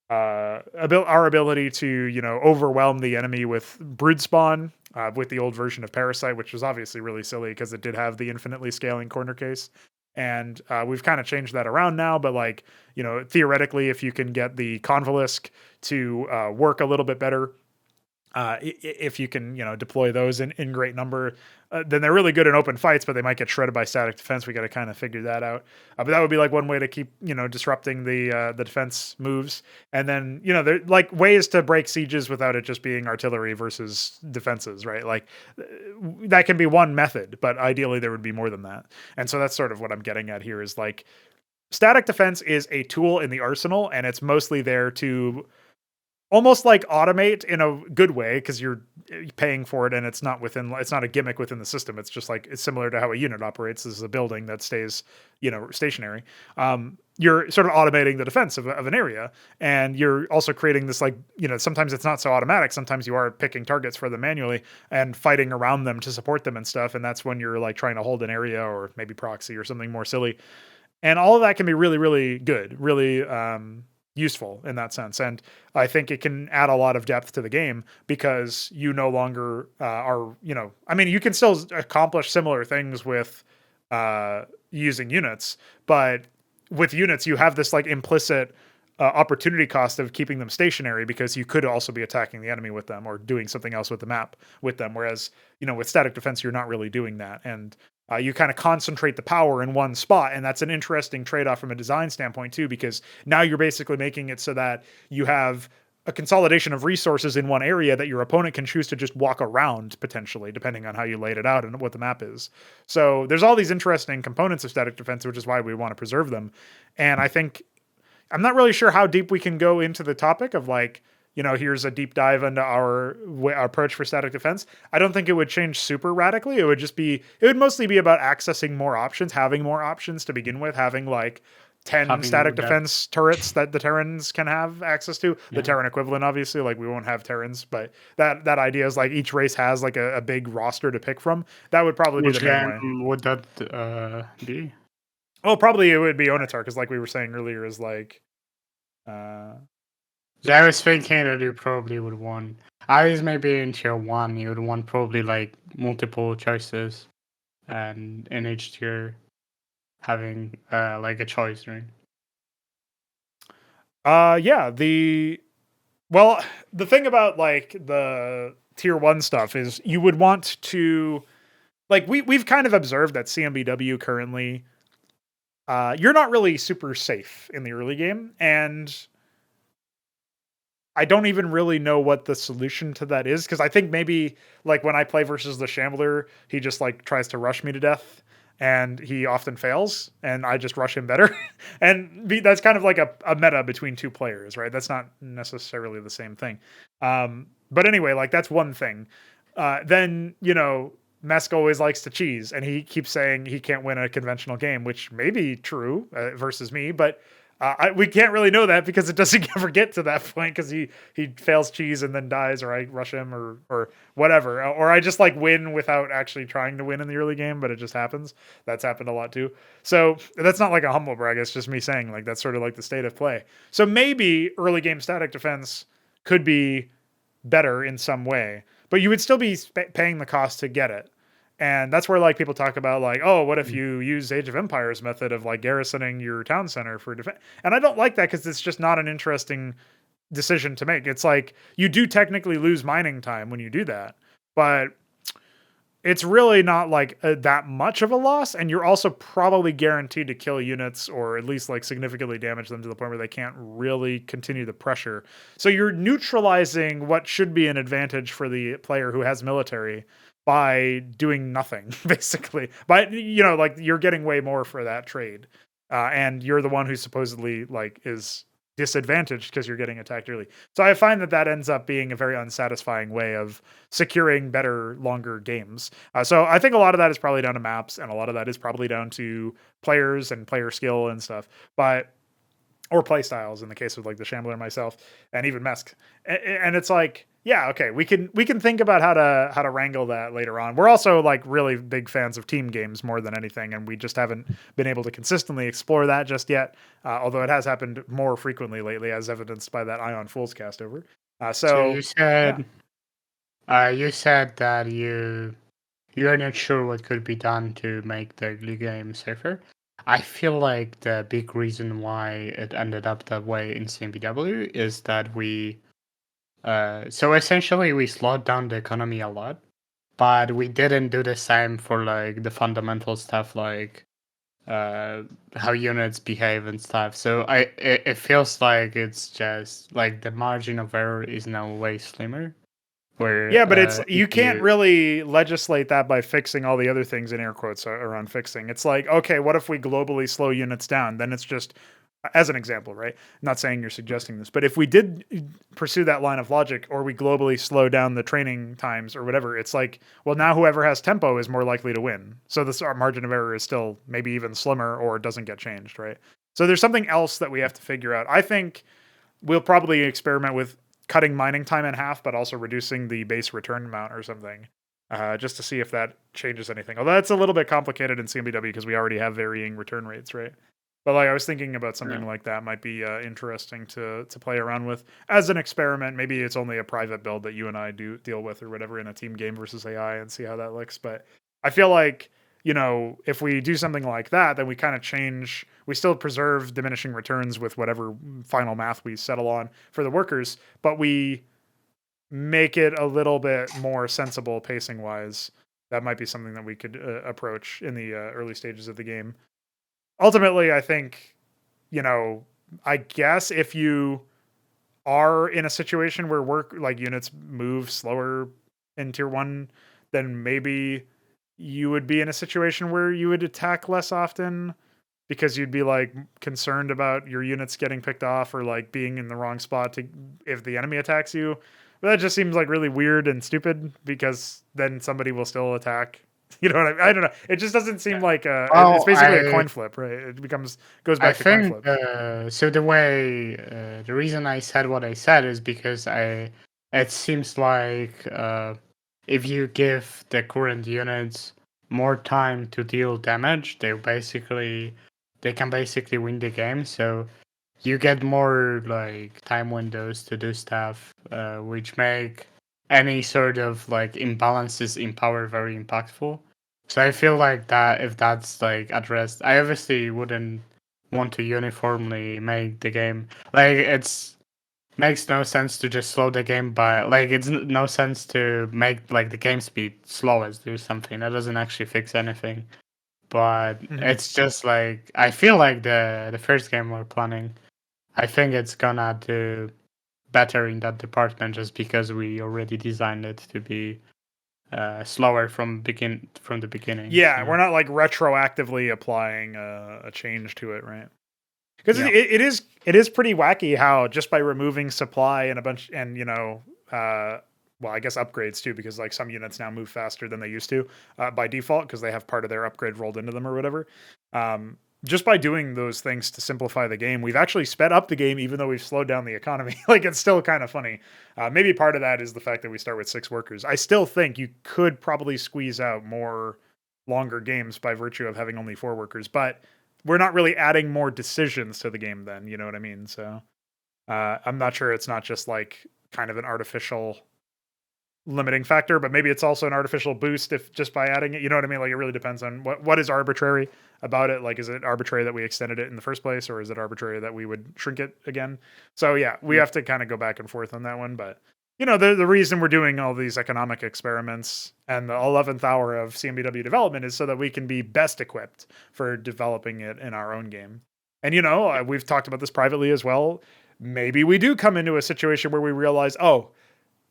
our ability to, overwhelm the enemy with brood spawn, with the old version of Parasite, which was obviously really silly because it did have the infinitely scaling corner case. And we've kind of changed that around now, but like, theoretically, if you can get the Convolesque to work a little bit better, if you can, deploy those in great number, then they're really good in open fights, but they might get shredded by static defense. We got to kind of figure that out. But that would be like one way to keep, disrupting the defense moves. And then, there like ways to break sieges without it just being artillery versus defenses, right? Like that can be one method, but ideally there would be more than that. And so that's sort of what I'm getting at here is like static defense is a tool in the arsenal, and it's mostly there to almost like automate in a good way because you're paying for it and it's not a gimmick within the system. It's just like it's similar to how a unit operates. This is a building that stays stationary. You're sort of automating the defense of an area, and you're also creating this like sometimes it's not so automatic. Sometimes you are picking targets for them manually and fighting around them to support them and stuff, and that's when you're like trying to hold an area or maybe proxy or something more silly. And all of that can be really, really good, really useful in that sense. And I think it can add a lot of depth to the game because you no longer are, you can still accomplish similar things with using units, but with units, you have this like implicit opportunity cost of keeping them stationary because you could also be attacking the enemy with them or doing something else with the map with them. Whereas, with static defense, you're not really doing that. And you kind of concentrate the power in one spot. And that's an interesting trade-off from a design standpoint too, because now you're basically making it so that you have a consolidation of resources in one area that your opponent can choose to just walk around potentially, depending on how you laid it out and what the map is. So there's all these interesting components of static defense, which is why we want to preserve them. And I think I'm not really sure how deep we can go into the topic of like, here's a deep dive into our approach for static defense. I don't think it would change super radically. It would mostly be about accessing more options, having more options to begin with, having like 10 static defense turrets that the Terrans can have access to. The Terran equivalent, obviously, like we won't have Terrans, but that idea is like each race has like a big roster to pick from. That would probably be the main way. Would that be? Oh, probably it would be Onatar, because like we were saying earlier, is like I was thinking that you probably would want. I was maybe in tier 1, you would want probably like multiple choices, and in each tier having like a choice, right? The thing about like the tier 1 stuff is you would want to like we've kind of observed that CMBW currently you're not really super safe in the early game, and I don't even really know what the solution to that is, because I think maybe like when I play versus the Shambler, he just like tries to rush me to death, and he often fails, and I just rush him better. And that's kind of like a meta between two players, right? That's not necessarily the same thing. But anyway, like that's one thing. Then, Mesk always likes to cheese, and he keeps saying he can't win a conventional game, which may be true versus me, but we can't really know that because it doesn't ever get to that point, because he fails cheese and then dies, or I rush him or whatever, or I just like win without actually trying to win in the early game, but it just happens. That's happened a lot too. So that's not like a humble brag. It's just me saying like that's sort of like the state of play. So maybe early game static defense could be better in some way, but you would still be paying the cost to get it. And that's where like people talk about like, oh, what if you use Age of Empires method of like garrisoning your town center for defense? And I don't like that, because it's just not an interesting decision to make. It's like you do technically lose mining time when you do that, but it's really not like that much of a loss. And you're also probably guaranteed to kill units, or at least like significantly damage them to the point where they can't really continue the pressure. So you're neutralizing what should be an advantage for the player who has military by doing nothing, basically. But like you're getting way more for that trade, and you're the one who supposedly like is disadvantaged because you're getting attacked early. So I find that ends up being a very unsatisfying way of securing better, longer games. So I think a lot of that is probably down to maps, and a lot of that is probably down to players and player skill and stuff. But or play styles in the case of like the Shambler myself, and even Mesk. And it's like, yeah, okay, we can think about how to wrangle that later on. We're also like really big fans of team games more than anything, and we just haven't been able to consistently explore that just yet. Although it has happened more frequently lately, as evidenced by that Ion Fools cast over. So Yeah. you said that you're not sure what could be done to make the game safer. I feel like the big reason why it ended up that way in CMBW is that so essentially we slowed down the economy a lot, but we didn't do the same for like the fundamental stuff like how units behave and stuff. So it feels like it's just like the margin of error is now way slimmer. Where Yeah, but it's if you can't you really legislate that by fixing all the other things in air quotes around fixing. It's like, okay, what if we globally slow units down? Then it's just as an example, right? I'm not saying you're suggesting this, but if we did pursue that line of logic or we globally slow down the training times or whatever, it's like, well, now whoever has tempo is more likely to win. So this our margin of error is still maybe even slimmer or it doesn't get changed, right? So there's something else that we have to figure out. I think we'll probably experiment with cutting mining time in half, but also reducing the base return amount or something, just to see if that changes anything. Although that's a little bit complicated in CMBW because we already have varying return rates, right? But like I was thinking about something like that might be interesting to play around with as an experiment. Maybe it's only a private build that you and I do deal with or whatever in a team game versus AI and see how that looks. But I feel like, you know, if we do something like that, then we kind of change. We still preserve diminishing returns with whatever final math we settle on for the workers, but we make it a little bit more sensible pacing wise. That might be something that we could approach in the early stages of the game. Ultimately, I think, you know, I guess if you are in a situation where work like units move slower in tier one, then maybe you would be in a situation where you would attack less often because you'd be like concerned about your units getting picked off or like being in the wrong spot to if the enemy attacks you. But that just seems like really weird and stupid because then somebody will still attack. You know what I mean? I don't know. It just doesn't seem like it's well, basically a coin flip, right? It goes I back to coin think flip. so. The reason I said what I said is because it seems like if you give the current units more time to deal damage, they can basically win the game. So you get more like time windows to do stuff, which make any sort of like imbalances in power very impactful. So I feel like that if that's like addressed, I obviously wouldn't want to uniformly make the game like it's makes no sense to just slow the game by like it's no sense to make like the game speed slowest do something that doesn't actually fix anything. But it's just like I feel like the first game we're planning, I think it's gonna do better in that department just because we already designed it to be slower from the beginning. Yeah, So. we're not like retroactively applying a change to it, right? Because Yeah. it is pretty wacky how just by removing supply and a bunch and you know well I guess upgrades too because like some units now move faster than they used to by default because they have part of their upgrade rolled into them or whatever. Just by doing those things to simplify the game, we've actually sped up the game even though we've slowed down the economy. Like it's still kind of funny. Maybe part of that is the fact that we start with 6 workers. I still think you could probably squeeze out more longer games by virtue of having only 4 workers, but we're not really adding more decisions to the game then, you know what I mean? So I'm not sure it's not just like kind of an artificial limiting factor, but maybe it's also an artificial boost if just by adding it, you know what I mean? Like it really depends on what is arbitrary about it. Like, is it arbitrary that we extended it in the first place, or is it arbitrary that we would shrink it again? So yeah, we have to kind of go back and forth on that one. But you know, the reason we're doing all these economic experiments and the 11th hour of CMBW development is so that we can be best equipped for developing it in our own game. And you know, we've talked about this privately as well. Maybe we do come into a situation where we realize, oh,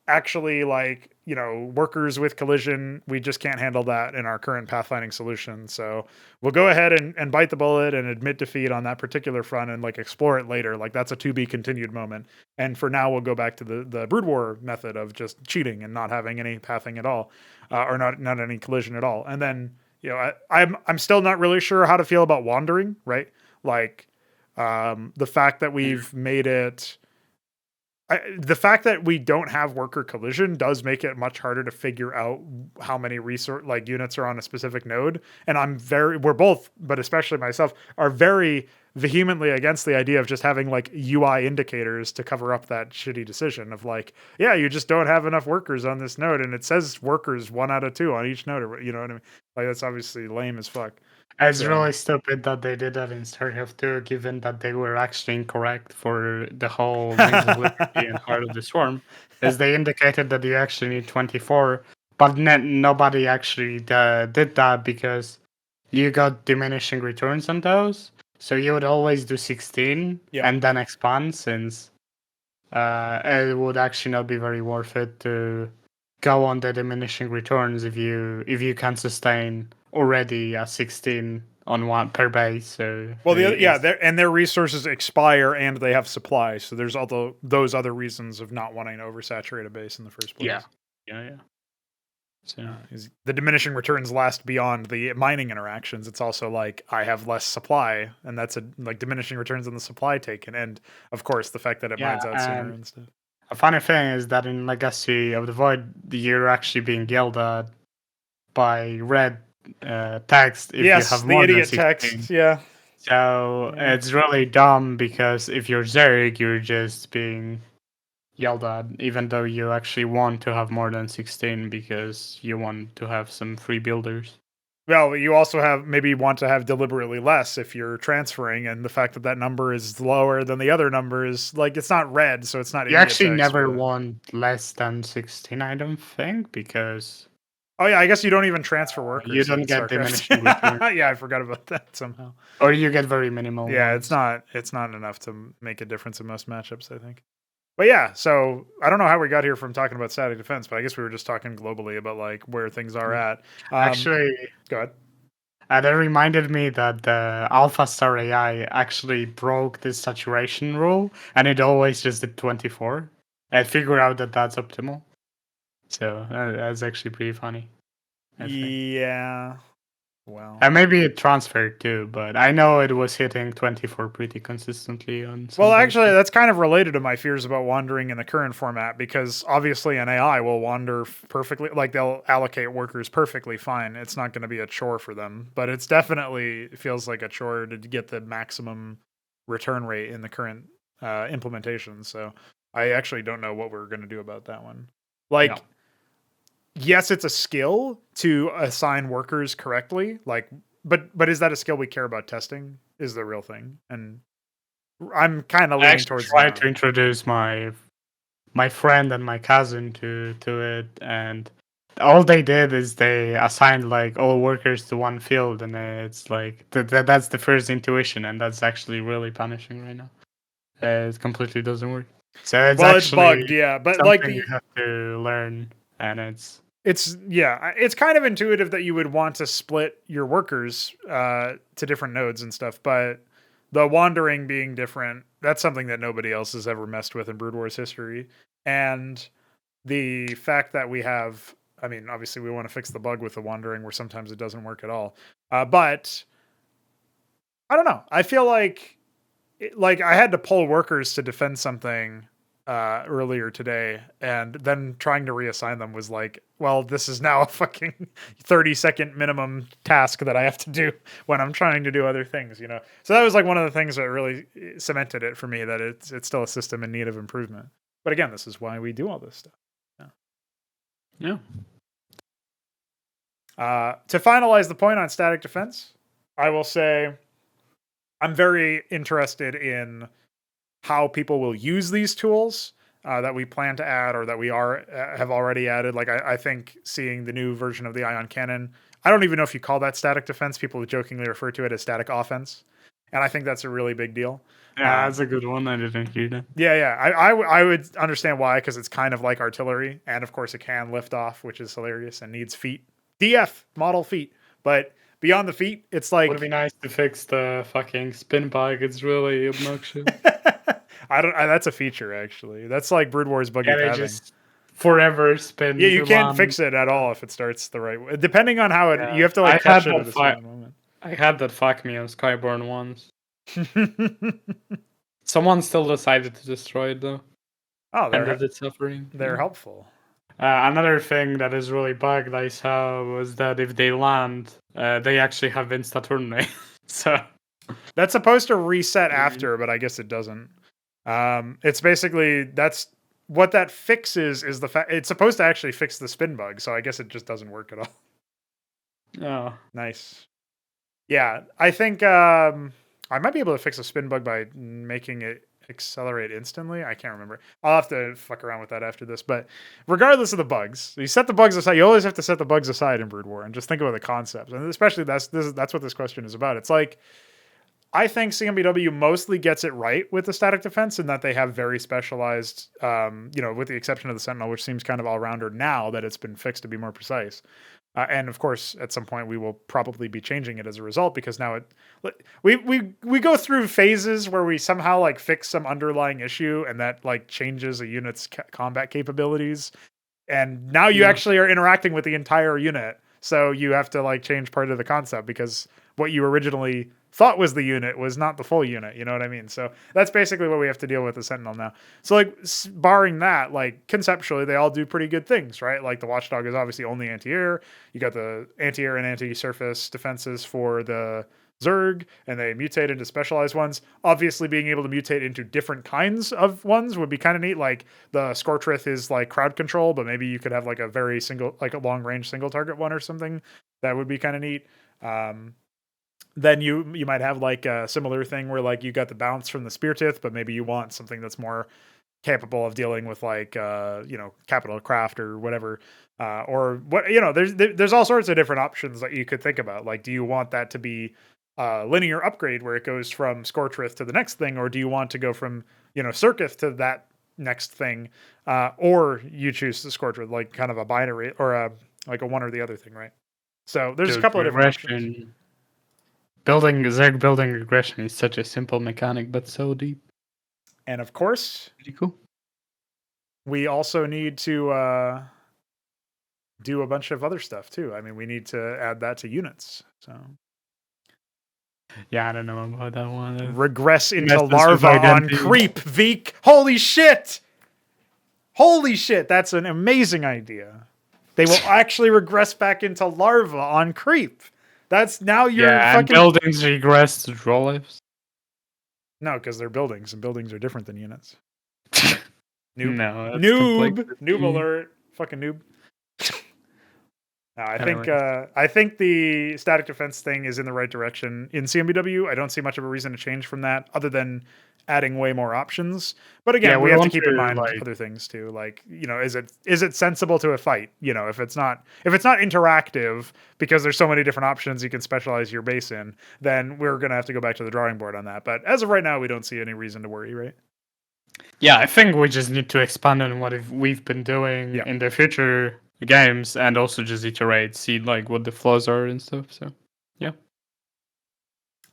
actually, like, you know, workers with collision, we just can't handle that in our current pathfinding solution. So we'll go ahead and bite the bullet and admit defeat on that particular front and like explore it later. Like that's a to be continued moment. And for now, we'll go back to the brood war method of just cheating and not having any pathing at all, or not any collision at all. And then, you know, I'm still not really sure how to feel about wandering, right? Like, The fact that we've made it. The fact that we don't have worker collision does make it much harder to figure out how many resource units are on a specific node. And we're both, but especially myself, are very vehemently against the idea of just having UI indicators to cover up that shitty decision of yeah, you just don't have enough workers on this node, and it says workers 1 out of 2 on each node, or you know what I mean? That's obviously lame as fuck. It's really stupid that they did that in StarCraft 2, given that they were actually incorrect for the whole Wings of Liberty and Heart of the Swarm, as they indicated that you actually need 24, but nobody actually did that because you got diminishing returns on those, so you would always do 16 and then expand, since it would actually not be very worth it to go on the diminishing returns if you can sustain already a 16 on one per base. So their resources expire and they have supply, so there's all those other reasons of not wanting to oversaturate a base in the first place. Yeah. So the diminishing returns last beyond the mining interactions. It's also I have less supply, and that's diminishing returns on the supply taken, and of course the fact that it mines out sooner and stuff. A funny thing is that in Legacy of the Void, you're actually being yelled at by red text if you have more than 16. Text, yeah. So it's really dumb, because if you're Zerg, you're just being yelled at, even though you actually want to have more than 16 because you want to have some free builders. Well, you also want to have deliberately less if you're transferring, and the fact that number is lower than the other numbers, it's not red, so it's not. You actually never want less than 16, I don't think, because. Oh yeah, I guess you don't even transfer workers. You don't get diminishing return. Yeah, I forgot about that somehow. Or you get very minimal. Yeah, ones. It's not enough to make a difference in most matchups, I think. But yeah, so I don't know how we got here from talking about static defense, but I guess we were just talking globally about where things are at. Actually, go ahead. That reminded me that the Alpha Star AI actually broke this saturation rule, and it always just did 24. And figured out that that's optimal. So that's actually pretty funny. Yeah. Well. And maybe it transferred too, but I know it was hitting 24 pretty consistently on. Well, actually, that's kind of related to my fears about wandering in the current format, because obviously an AI will wander perfectly, they'll allocate workers perfectly fine. It's not going to be a chore for them, but it feels like a chore to get the maximum return rate in the current implementation. So I actually don't know what we're going to do about that one. Yes, it's a skill to assign workers correctly. But is that a skill we care about testing? Is the real thing. And I'm kind of leaning towards. I tried to introduce my friend and my cousin to it, and all they did is they assigned all workers to one field, and it's that's the first intuition, and that's actually really punishing right now. It completely doesn't work. So it's bugged, yeah. But you have to learn, and it's kind of intuitive that you would want to split your workers to different nodes and stuff, but the wandering being different, that's something that nobody else has ever messed with in Brood War's history. And the fact that we have, obviously we want to fix the bug with the wandering where sometimes it doesn't work at all. But I don't know. I feel like I had to pull workers to defend something earlier today, and then trying to reassign them was well, this is now a fucking 30-second minimum task that I have to do when I'm trying to do other things, So that was one of the things that really cemented it for me, that it's still a system in need of improvement. But again, this is why we do all this stuff. Yeah. To finalize the point on static defense, I will say I'm very interested in how people will use these tools that we plan to add, or that we have already added. I think seeing the new version of the ion cannon, I don't even know if you call that static defense. People jokingly refer to it as static offense, and I think that's a really big deal. Yeah, that's a good one. I didn't hear that. Yeah. I would understand why, because it's kind of like artillery, and of course it can lift off, which is hilarious, and needs feet. DF model feet, but beyond the feet, it's would be nice to fix the fucking spin bike. It's really obnoxious. That's a feature, actually. That's Brood War's buggy pathing. Just forever spin. Yeah, you can't fix it at all if it starts the right way. Depending on how you have to catch it at a certain moment. I had that fuck me on Skyborn once. Someone still decided to destroy it though. Oh, Ended its suffering. they're helpful. Another thing that is really bugged I saw was that if they land, they actually have insta-turn. So That's supposed to reset after, but I guess it doesn't. It's basically that's what that fixes is the fact it's supposed to actually fix the spin bug, so I guess it just doesn't work at all. Oh. Nice. Yeah, I think I might be able to fix a spin bug by making it accelerate instantly. I can't remember. I'll have to fuck around with that after this. But regardless of the bugs, you set the bugs aside. You always have to set the bugs aside in Brood War and just think about the concepts. And especially that's what this question is about. It's like I think CMBW mostly gets it right with the static defense in that they have very specialized, with the exception of the Sentinel, which seems kind of all-rounder now that it's been fixed to be more precise. And of course, at some point, we will probably be changing it as a result because now we go through phases where we somehow like fix some underlying issue and that like changes a unit's combat capabilities. And now you actually are interacting with the entire unit. So you have to like change part of the concept because what you originally thought was the unit was not the full unit. You know what I mean? So that's basically what we have to deal with the Sentinel now. So like barring that, like conceptually, they all do pretty good things, right? Like the Watchdog is obviously only anti-air. You got the anti-air and anti-surface defenses for the Zerg, and they mutate into specialized ones. Obviously, being able to mutate into different kinds of ones would be kind of neat. Like the Scorchrith is like crowd control, but maybe you could have like a very single, like a long range single target one or something. That would be kind of neat. Then you might have like a similar thing where like you got the bounce from the Speartooth, but maybe you want something that's more capable of dealing with like capital craft or whatever, or what there's all sorts of different options that you could think about. Like, do you want that to be linear upgrade where it goes from Scorchrith to the next thing, or do you want to go from Circuith to that next thing, or you choose the Scorchrith, like kind of a binary or a one or the other thing, right? So there's a couple of different options. Zerg building regression is such a simple mechanic, but so deep. And of course, pretty cool. We also need to do a bunch of other stuff too. I mean, we need to add that to units. So yeah, I don't know about that one. Regress into larva on creep, Veeq. Holy shit! Holy shit! That's an amazing idea. They will actually regress back into larva on creep. That's now your fucking... and buildings regress to draw lives. No, because they're buildings, and buildings are different than units. Noob. No, Noob alert. Fucking noob. No, I think the static defense thing is in the right direction in CMBW. I don't see much of a reason to change from that, other than adding way more options. But again, we have to keep in mind other things too. Like, is it sensible to a fight? If it's not interactive because there's so many different options you can specialize your base in, then we're gonna have to go back to the drawing board on that. But as of right now, we don't see any reason to worry, right? Yeah, I think we just need to expand on what we've been doing in the future games, and also just iterate, see like what the flaws are and stuff. So yeah.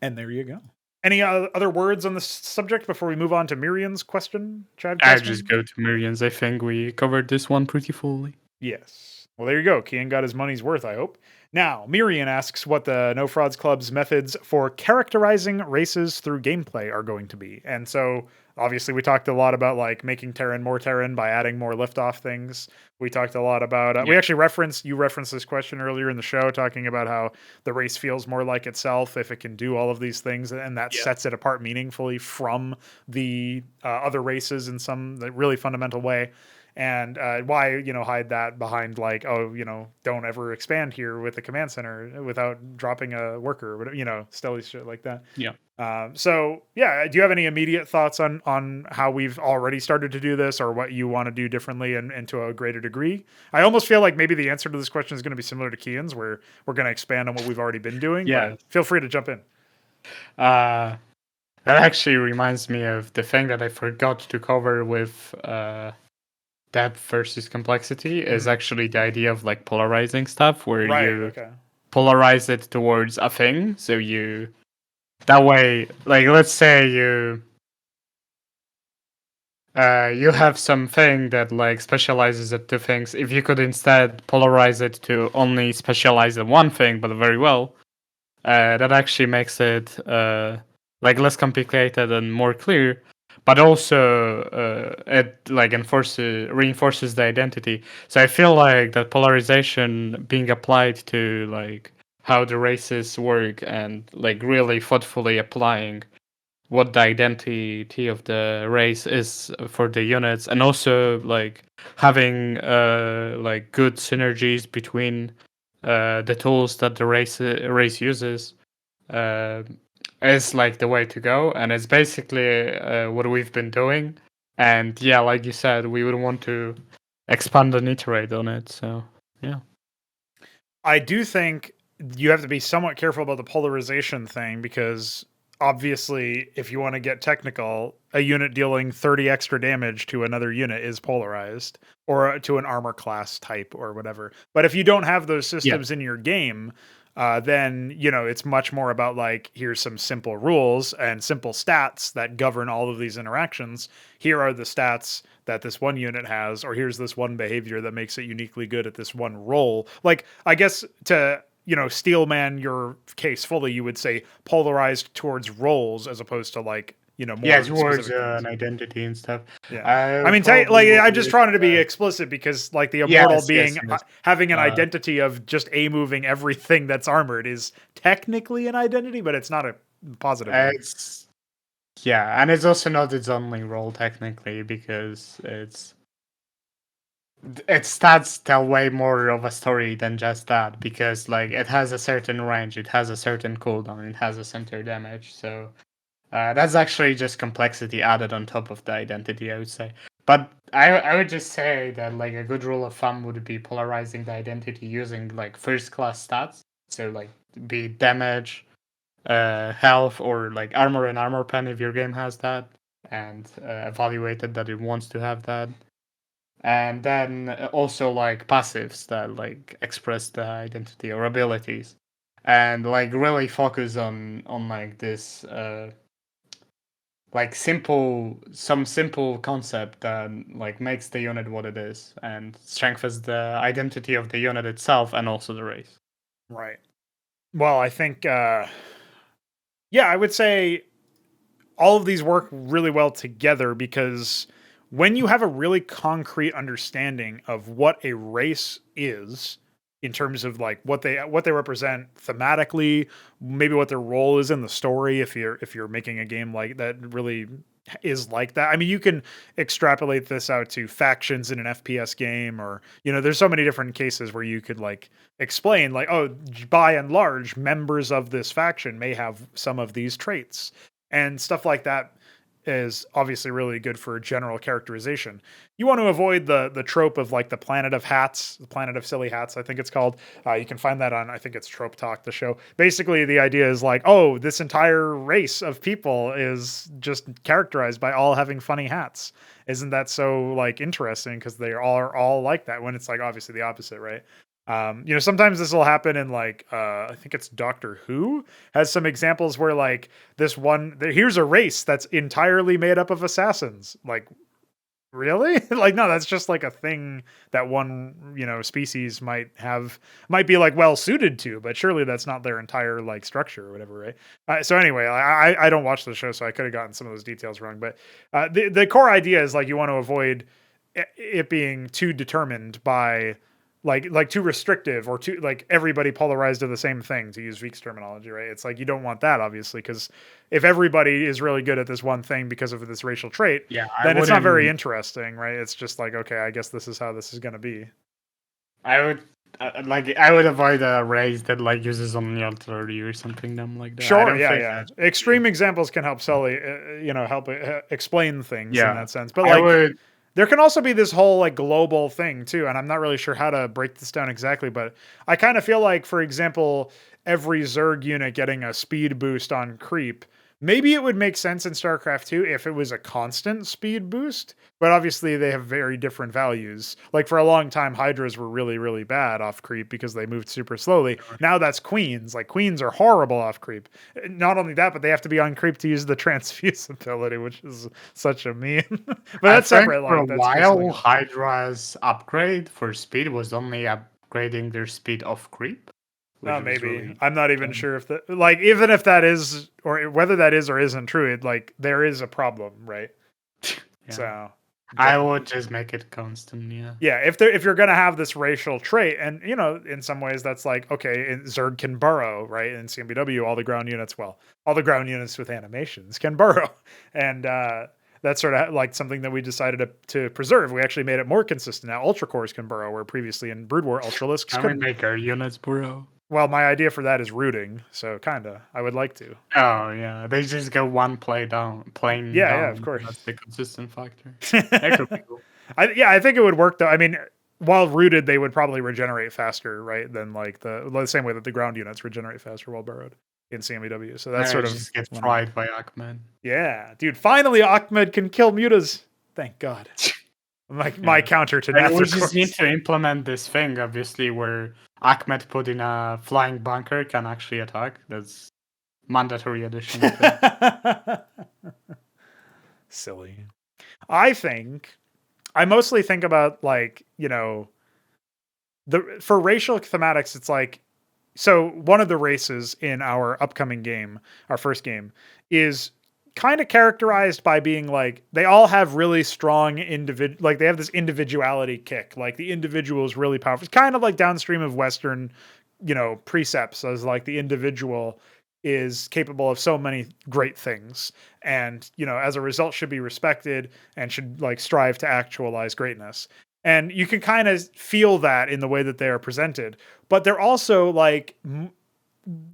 And there you go. Any other words on this subject before we move on to Myrian's question, Chad? I just go to Myrian's. I think we covered this one pretty fully. Yes. Well, there you go. Keyan got his money's worth, I hope. Now, Myrian asks what the No Frauds Club's methods for characterizing races through gameplay are going to be. And so, obviously, we talked a lot about like making Terran more Terran by adding more liftoff things. We talked a lot about... We actually referenced this question earlier in the show, talking about how the race feels more like itself if it can do all of these things, and that sets it apart meaningfully from the other races in some really fundamental way. And why, hide that behind like, don't ever expand here with the command center without dropping a worker, stealthy shit like that. Yeah. Do you have any immediate thoughts on how we've already started to do this, or what you want to do differently and to a greater degree? I almost feel like maybe the answer to this question is going to be similar to Keyan's, where we're going to expand on what we've already been doing. Yeah. But feel free to jump in. That actually reminds me of the thing that I forgot to cover with depth versus complexity is actually the idea of like polarizing stuff, where you polarize it towards a thing. So that way, like, let's say you have something that like specializes at two things. If you could instead polarize it to only specialize in one thing, but very well, that actually makes it like less complicated and more clear, but also it like reinforces the identity. So I feel like that polarization being applied to like how the races work and like really thoughtfully applying what the identity of the race is for the units, and also like having like good synergies between the tools that the race uses uh, is like the way to go, and it's basically what we've been doing. And yeah, like you said, we would want to expand and iterate on it. So yeah, I do think you have to be somewhat careful about the polarization thing because obviously, if you want to get technical, a unit dealing 30 extra damage to another unit is polarized or to an armor class type or whatever. But if you don't have those systems in your game, then it's much more about like, here's some simple rules and simple stats that govern all of these interactions. Here are the stats that this one unit has, or here's this one behavior that makes it uniquely good at this one role. Like, I guess to steelman your case fully, you would say polarized towards roles as opposed to like more towards specific things. an identity and stuff. Yeah, I mean, I'm just trying to be explicit because, like, the immortal being having an identity of just moving everything that's armored is technically an identity, but it's not a positive one. And it's also not its only role technically because its stats tell way more of a story than just that, because like it has a certain range, it has a certain cooldown, it has a center damage, so. That's actually just complexity added on top of the identity, I would say. But I would just say that like a good rule of thumb would be polarizing the identity using like first class stats. So like be damage, health, or like armor and armor pen if your game has that, and evaluated that it wants to have that. And then also like passives that like express the identity or abilities, and like really focus on like this like some simple concept that like makes the unit what it is and strengthens the identity of the unit itself and also the race. Right. Well, I think I would say all of these work really well together because when you have a really concrete understanding of what a race is in terms of like what they represent thematically, maybe what their role is in the story, if you're making a game like that really is like that. I mean, you can extrapolate this out to factions in an FPS game, or there's so many different cases where you could like explain like, oh, by and large members of this faction may have some of these traits and stuff like that is obviously really good for general characterization. You want to avoid the trope of like the planet of hats, the planet of silly hats, I think it's called. You can find that on, I think it's Trope Talk, the show. Basically, the idea is like, oh, this entire race of people is just characterized by all having funny hats. Isn't that so like interesting? Because they are all like that, when it's like obviously the opposite, right? Sometimes this will happen in like I think it's Doctor Who has some examples where like here's a race that's entirely made up of assassins. Like, really? Like, no, that's just like a thing that one species might be like well suited to, but surely that's not their entire like structure or whatever, right? So anyway, I don't watch the show, so I could have gotten some of those details wrong, but the core idea is like you want to avoid it being too determined by like too restrictive or too like everybody polarized to the same thing, to use Veeq's terminology, right? It's like you don't want that, obviously, because if everybody is really good at this one thing because of this racial trait, then it's not very interesting, right? It's just like, okay, I guess this is how this is going to be. I would avoid a race that like uses neutrality or something dumb like that. Sure, yeah. Extreme examples can help explain things in that sense, but like there can also be this whole like global thing too, and I'm not really sure how to break this down exactly, but I kind of feel like, for example, every Zerg unit getting a speed boost on creep, maybe it would make sense in StarCraft 2 if it was a constant speed boost, but obviously they have very different values. Like for a long time, Hydras were really, really bad off creep because they moved super slowly. Now that's Queens. Like Queens are horrible off creep. Not only that, but they have to be on creep to use the transfuse ability, which is such a meme. But that's separate. For a while, Hydra's upgrade for speed was only upgrading their speed off creep, which was Maybe. really I'm not even fun. sure if that, like, even if that is, or whether that is or isn't true, it, like, there is a problem, right? Yeah. So I would just make it constant, yeah. yeah, if you're gonna have this racial trait, and in some ways that's like, okay, Zerg can burrow, right? In CMBW, all the ground units, all the ground units with animations can burrow, and that's sort of like something that we decided to preserve. We actually made it more consistent. Now Ultra Cores can burrow, where previously in Brood War Ultralisks Can we couldn't. make our units burrow? Well, my idea for that is rooting, so kinda. I would like to. Oh yeah, they just go one plane down. Yeah, of course. That's the consistent factor. That could be cool. I think it would work though. I mean, while rooted, they would probably regenerate faster, right? Than like the same way that the ground units regenerate faster while burrowed in CMBW. So that's sort of just get fried by Ahmed. Yeah, dude. Finally, Ahmed can kill mutas. Thank God. My counter to Nether. We just need to implement this thing, obviously, where Ahmed put in a flying bunker can actually attack. That's mandatory addition. Silly. I mostly think about like, for racial thematics, it's like, so one of the races in our upcoming game, our first game, is kind of characterized by being like, they all have really strong like they have this individuality kick. Like the individual is really powerful. It's kind of like downstream of Western, precepts, as like the individual is capable of so many great things, and as a result should be respected and should like strive to actualize greatness. And you can kind of feel that in the way that they are presented, but they're also like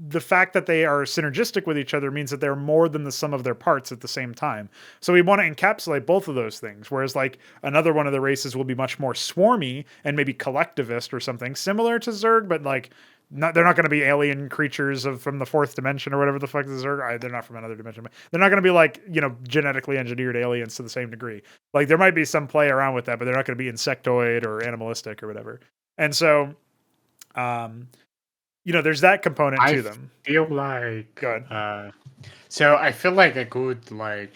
the fact that they are synergistic with each other means that they're more than the sum of their parts at the same time. So we want to encapsulate both of those things. Whereas like another one of the races will be much more swarmy and maybe collectivist or something similar to Zerg, but like they're not going to be alien creatures from the fourth dimension or whatever the fuck is Zerg. They're not from another dimension. But they're not going to be like, genetically engineered aliens to the same degree. Like there might be some play around with that, but they're not going to be insectoid or animalistic or whatever. And so, there's that component to them. I feel like Good. So I feel like a good like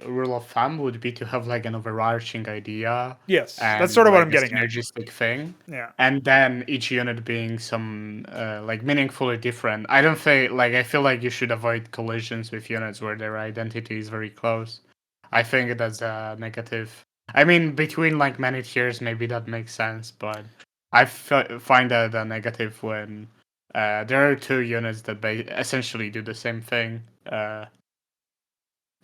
rule of thumb would be to have like an overarching idea. Yes, that's sort of what I'm getting at. Synergistic thing. Yeah. And then each unit being some like meaningfully different. I don't think I feel like you should avoid collisions with units where their identity is very close. I think that's a negative. I mean, between like many tiers, maybe that makes sense, but I find that a negative when there are two units that essentially do the same thing.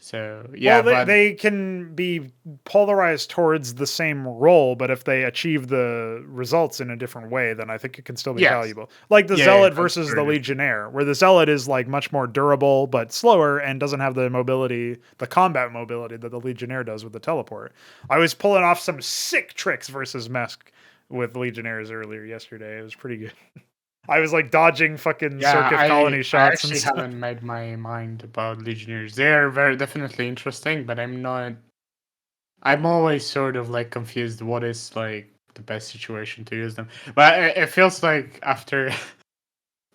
So yeah, well, they can be polarized towards the same role, but if they achieve the results in a different way, then I think it can still be valuable. Like the Zealot versus the Legionnaire, where the Zealot is like much more durable but slower and doesn't have the mobility, the combat mobility that the Legionnaire does with the teleport. I was pulling off some sick tricks versus Mesk with Legionnaires earlier yesterday. It was pretty good. I was like dodging fucking circuit colony shots. I actually haven't made my mind about Legionnaires. They're very definitely interesting, but I'm always sort of like confused what is like the best situation to use them. But it feels like after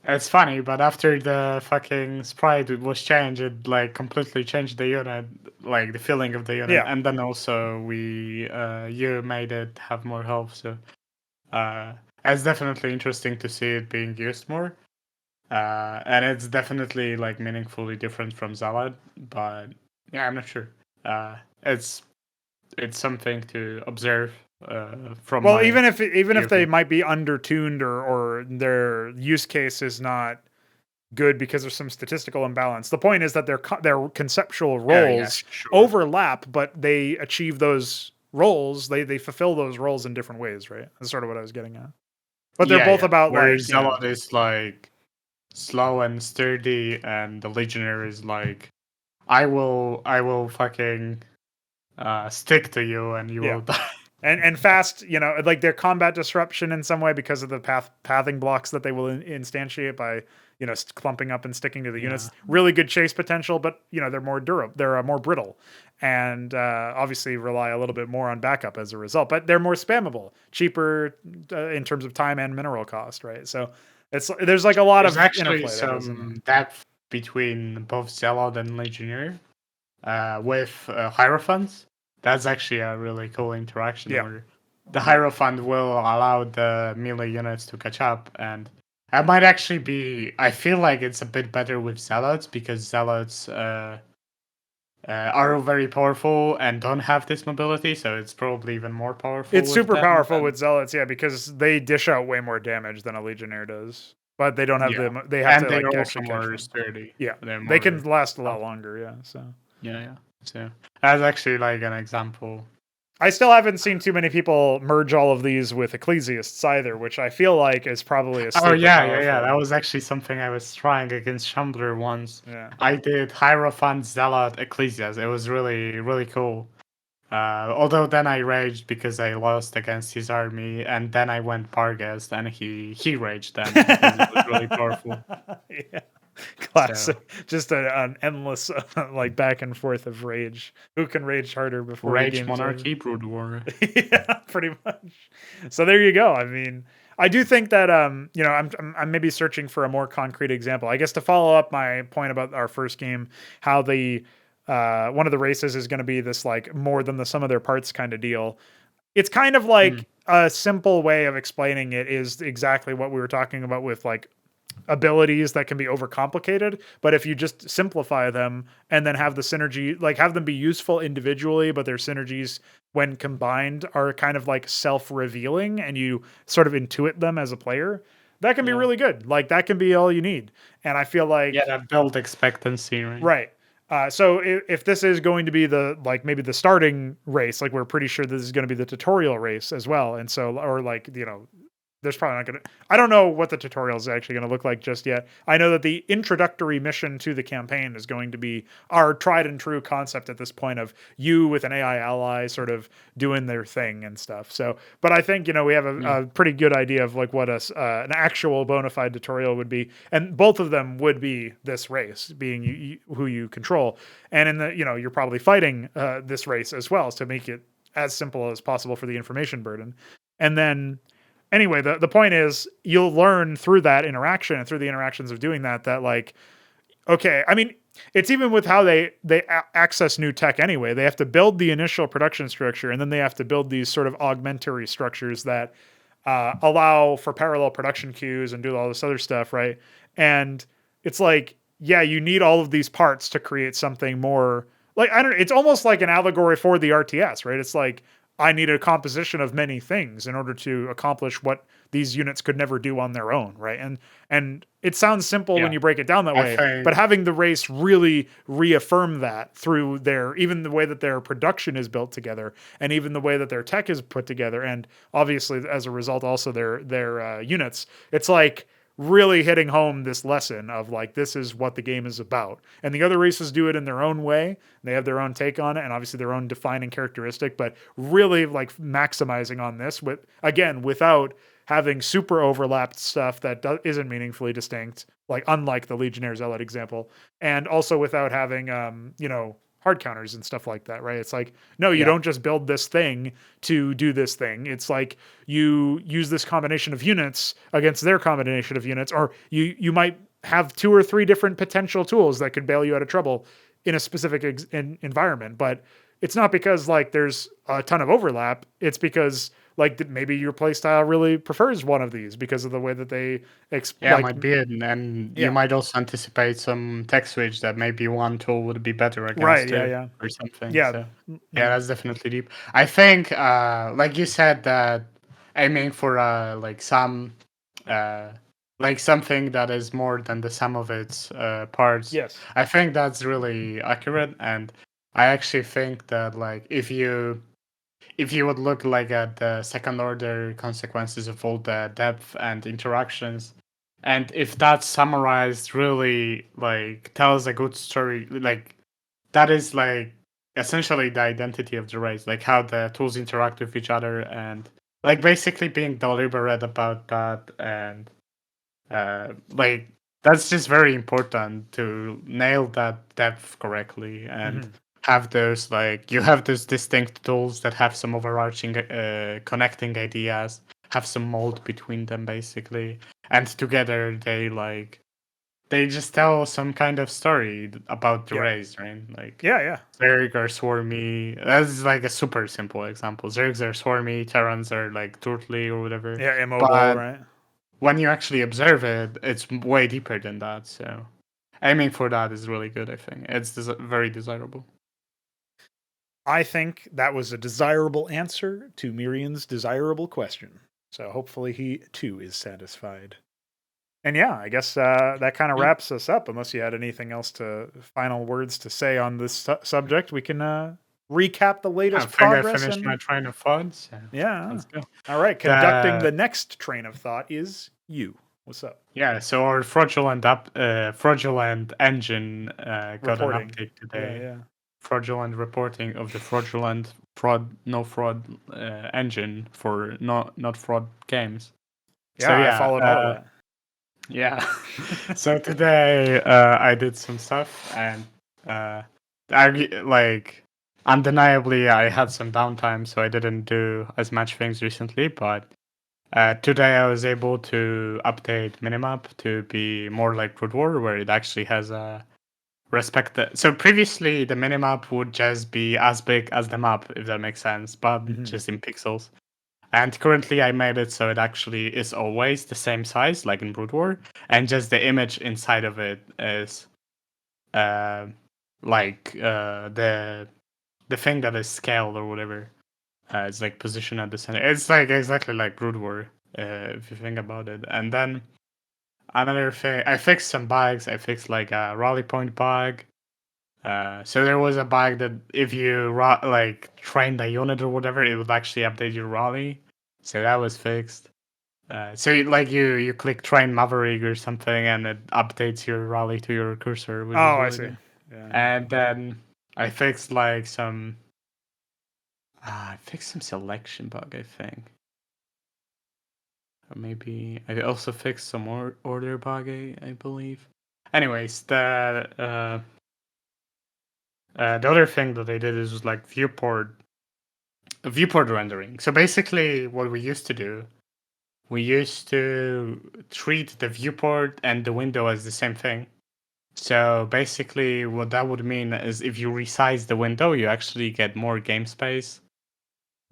it's funny, but after the fucking sprite was changed, it like completely changed the unit, like the feeling of the unit. Yeah. And then also you made it have more health, so it's definitely interesting to see it being used more. And it's definitely like meaningfully different from Zealot, but yeah, I'm not sure. It's something to observe from. Well, even if they might be undertuned or their use case is not good because of some statistical imbalance. The point is that their conceptual roles overlap, but they achieve those roles. They fulfill those roles in different ways, right? That's sort of what I was getting at. But they're both about like Zealot is like slow and sturdy, and the Legionnaire is like, I will fucking stick to you, and you will die. And fast, like their combat disruption in some way because of the pathing blocks that they will instantiate by clumping up and sticking to the units. Really good chase potential, but they're more durable. They're more brittle, and obviously rely a little bit more on backup as a result. But they're more spammable, cheaper in terms of time and mineral cost, right? So there's like a lot of actually some depth between both Zealot and Legionnaire with Hierophants. That's actually a really cool interaction where the Hierophant will allow the melee units to catch up, and That might actually be. I feel like it's a bit better with zealots because zealots are very powerful and don't have this mobility, so it's probably even more powerful It's with super them. powerful with zealots, yeah, because they dish out way more damage than a legionnaire does. But they don't have Yeah, they have and to like they're also actually catch more them. sturdy. Yeah, They're they can more. last a lot longer. Yeah, so Yeah. So that's actually like an example. I still haven't seen too many people merge all of these with ecclesiasts either, which I feel like is probably a Oh sleeper yeah. That powerful. was actually something I was trying against Shambler once. Yeah. I did Hierophant, Zealot, Ecclesias. It was really cool. Although then I raged because I lost against his army, and then I went Parghest, and he raged then because it was really powerful. Yeah. So Classic. Just an endless like back and forth of rage. Who can rage harder before the Rage game's over? Monarchy Brood War. Yeah, pretty much. So there you go. I mean, I do think that you know, I'm maybe searching for a more concrete example. I guess to follow up my point about our first game, how the one of the races is going to be this like more than the sum of their parts kind of deal. It's kind of like a simple way of explaining it is exactly what we were talking about with like abilities that can be overcomplicated, but if you just simplify them and then have the synergy, like have them be useful individually, but their synergies when combined are kind of like self-revealing and you sort of intuit them as a player, that can be really good. Like that can be all you need. And I feel like that build expectancy, right? right. So if this is going to be the like maybe the starting race, like we're pretty sure this is going to be the tutorial race as well, and so or like you know there's probably not going to, I don't know what the tutorial is actually going to look like just yet. I know that the introductory mission to the campaign is going to be our tried and true concept at this point of you with an AI ally sort of doing their thing and stuff. So, but I think, you know, we have a pretty good idea of like what an actual bona fide tutorial would be. And both of them would be this race being who you control. And in the, you know, you're probably fighting this race as well to make it as simple as possible for the information burden. And then anyway, the point is you'll learn through that interaction and through the interactions of doing that like okay, I mean it's even with how they access new tech anyway. They have to build the initial production structure and then they have to build these sort of augmentary structures that allow for parallel production queues and do all this other stuff, right? And it's like, yeah, you need all of these parts to create something more like I don't know, it's almost like an allegory for the RTS, right? It's like I need a composition of many things in order to accomplish what these units could never do on their own, right? And it sounds simple when you break it down that way, but having the race really reaffirm that through their even the way that their production is built together, and even the way that their tech is put together, and obviously as a result also their units. It's like really hitting home this lesson of like this is what the game is about, and the other races do it in their own way. They have their own take on it and obviously their own defining characteristic, but really like maximizing on this with again without having super overlapped stuff that isn't meaningfully distinct, like unlike the Legionnaire Zealot example, and also without having you know hard counters and stuff like that, right? It's like, no, you don't just build this thing to do this thing. It's like you use this combination of units against their combination of units, or you might have 2 or 3 different potential tools that could bail you out of trouble in a specific environment. But it's not because like there's a ton of overlap. It's because like maybe your playstyle really prefers one of these because of the way that they Might be it, and you might also anticipate some tech switch that maybe one tool would be better against it or something. So, yeah, that's definitely deep. I think, like you said, that aiming for like some, like something that is more than the sum of its parts. Yes, I think that's really accurate, and I actually think that like if you would look like at the second order consequences of all the depth and interactions, and if that's summarized really like tells a good story, like that is like essentially the identity of the race, like how the tools interact with each other, and like basically being deliberate about that, and like that's just very important to nail that depth correctly and have those like you have those distinct tools that have some overarching connecting ideas, have some mold between them basically, and together they just tell some kind of story about the race, right? Like Zerg are swarmy. That's like a super simple example. Zergs are swarmy, Terrans are like turtly or whatever. Yeah, immobile, right? when you actually observe it, it's way deeper than that. So aiming for that is really good. I think it's very desirable. I think that was a desirable answer to Myrian's desirable question. So hopefully he too is satisfied. And yeah, I guess that kind of wraps us up. Unless you had anything else final words to say on this subject, we can recap the latest I think I progress. finished my train of thought. So yeah, let's go. All right, conducting the next train of thought is you. What's up? Yeah, so our fraudulent engine got an update today. Yeah. Fraudulent reporting of the fraudulent no fraud engine for not fraud games. Yeah, so, I followed all of that. Yeah. So today I did some stuff, and undeniably I had some downtime, so I didn't do as much things recently. But today I was able to update Minimap to be more like Brood War, where it actually has a so previously the minimap would just be as big as the map, if that makes sense, but just in pixels. And currently I made it so it actually is always the same size, like in Brood War, and just the image inside of it is the thing that is scaled or whatever. It's like positioned at the center. It's like exactly like Brood War, if you think about it. And then another thing, I fixed some bugs. I fixed like a rally point bug. So there was a bug that if you train the unit or whatever, it would actually update your rally. So that was fixed. So you click train Maverick or something, and it updates your rally to your cursor. Which is really I see. good. Yeah. And then I fixed some selection bug, I think. Or maybe I also fixed some order bug, I believe. Anyways, the other thing that they did is like viewport rendering. So basically, what we used to do, we used to treat the viewport and the window as the same thing. So basically, what that would mean is if you resize the window, you actually get more game space.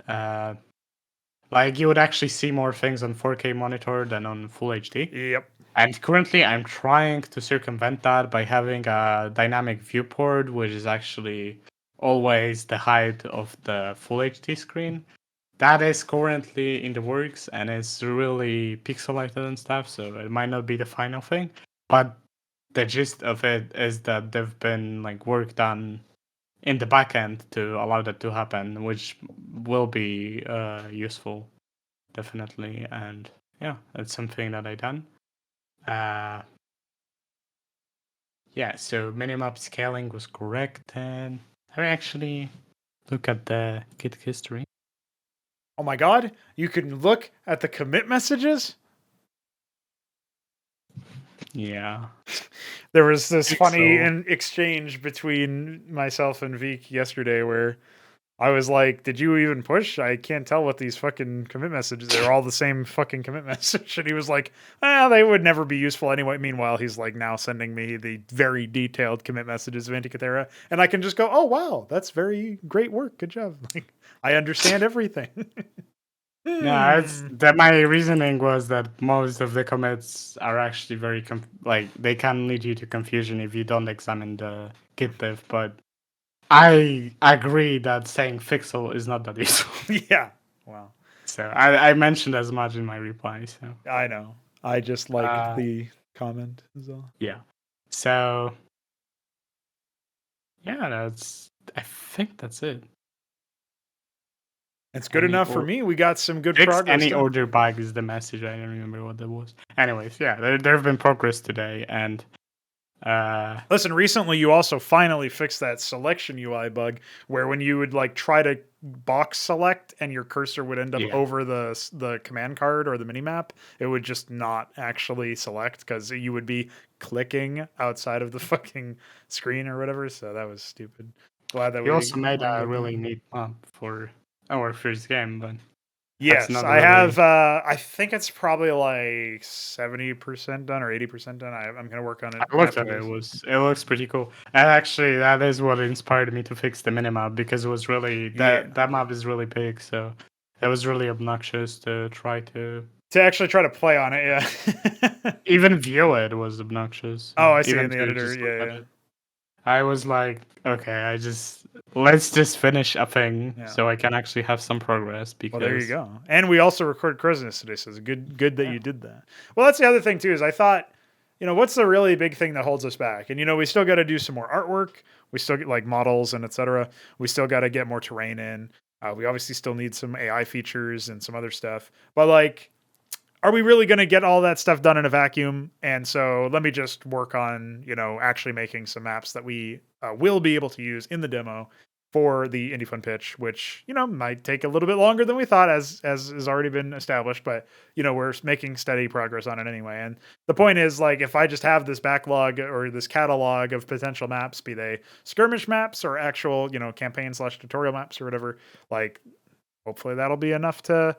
Like you would actually see more things on 4K monitor than on Full HD. Yep. And currently, I'm trying to circumvent that by having a dynamic viewport, which is actually always the height of the Full HD screen. That is currently in the works, and it's really pixelated and stuff, so it might not be the final thing. But the gist of it is that there've been like work done in the backend to allow that to happen, which will be useful, definitely. And yeah, it's something that I done. Yeah, so minimap scaling was correct, and I actually look at the Git history. Oh my god, you can look at the commit messages? Yeah. There was this funny exchange between myself and Veeq yesterday where I was like, did you even push? I can't tell what these fucking commit messages. They're all the same fucking commit message. And he was like, they would never be useful anyway. Meanwhile, he's like now sending me the very detailed commit messages of Antikythera. And I can just go, oh, wow, that's very great work. Good job. Like, I understand everything. Yeah, it's that my reasoning was that most of the commits are actually very they can lead you to confusion if you don't examine the git diff, but I agree that saying fixel is not that useful. Yeah. Wow. So I mentioned as much in my reply. So I know. I just like the comment as well. Yeah. So yeah, I think that's it. It's good enough for me. We got some good progress. Any order bug is the message. I don't remember what that was. Anyways, yeah, there have been progress today, and listen. Recently, you also finally fixed that selection UI bug, where when you would like try to box select and your cursor would end up over the command card or the minimap, it would just not actually select because you would be clicking outside of the fucking screen or whatever. So that was stupid. Glad that we also made a really neat map for our first game, but yes, I have. I think it's probably like 70% done or 80% done. I'm gonna work on it. I looked at it. It looks pretty cool. And actually, that is what inspired me to fix the minimap because it was really that map is really big, so it was really obnoxious to try to To actually try to play on it, yeah. Even view it was obnoxious. Oh, I see, Even in the to editor, just look at yeah. it. I was like, okay, let's just finish a thing Yeah. so I can actually have some progress because Well, there you go. And we also recorded Craziness today, so it's good that Yeah. you did that. Well, that's the other thing too, is I thought, what's the really big thing that holds us back? And we still got to do some more artwork. We still get like models and etc. We still got to get more terrain in. We obviously still need some AI features and some other stuff. But like, are we really going to get all that stuff done in a vacuum? And so let me just work on, actually making some maps that we will be able to use in the demo for the Indie Fun pitch, which, might take a little bit longer than we thought, as has already been established. But, we're making steady progress on it anyway. And the point is, like, if I just have this backlog or this catalog of potential maps, be they skirmish maps or actual, campaign/tutorial maps or whatever, like, hopefully that'll be enough to,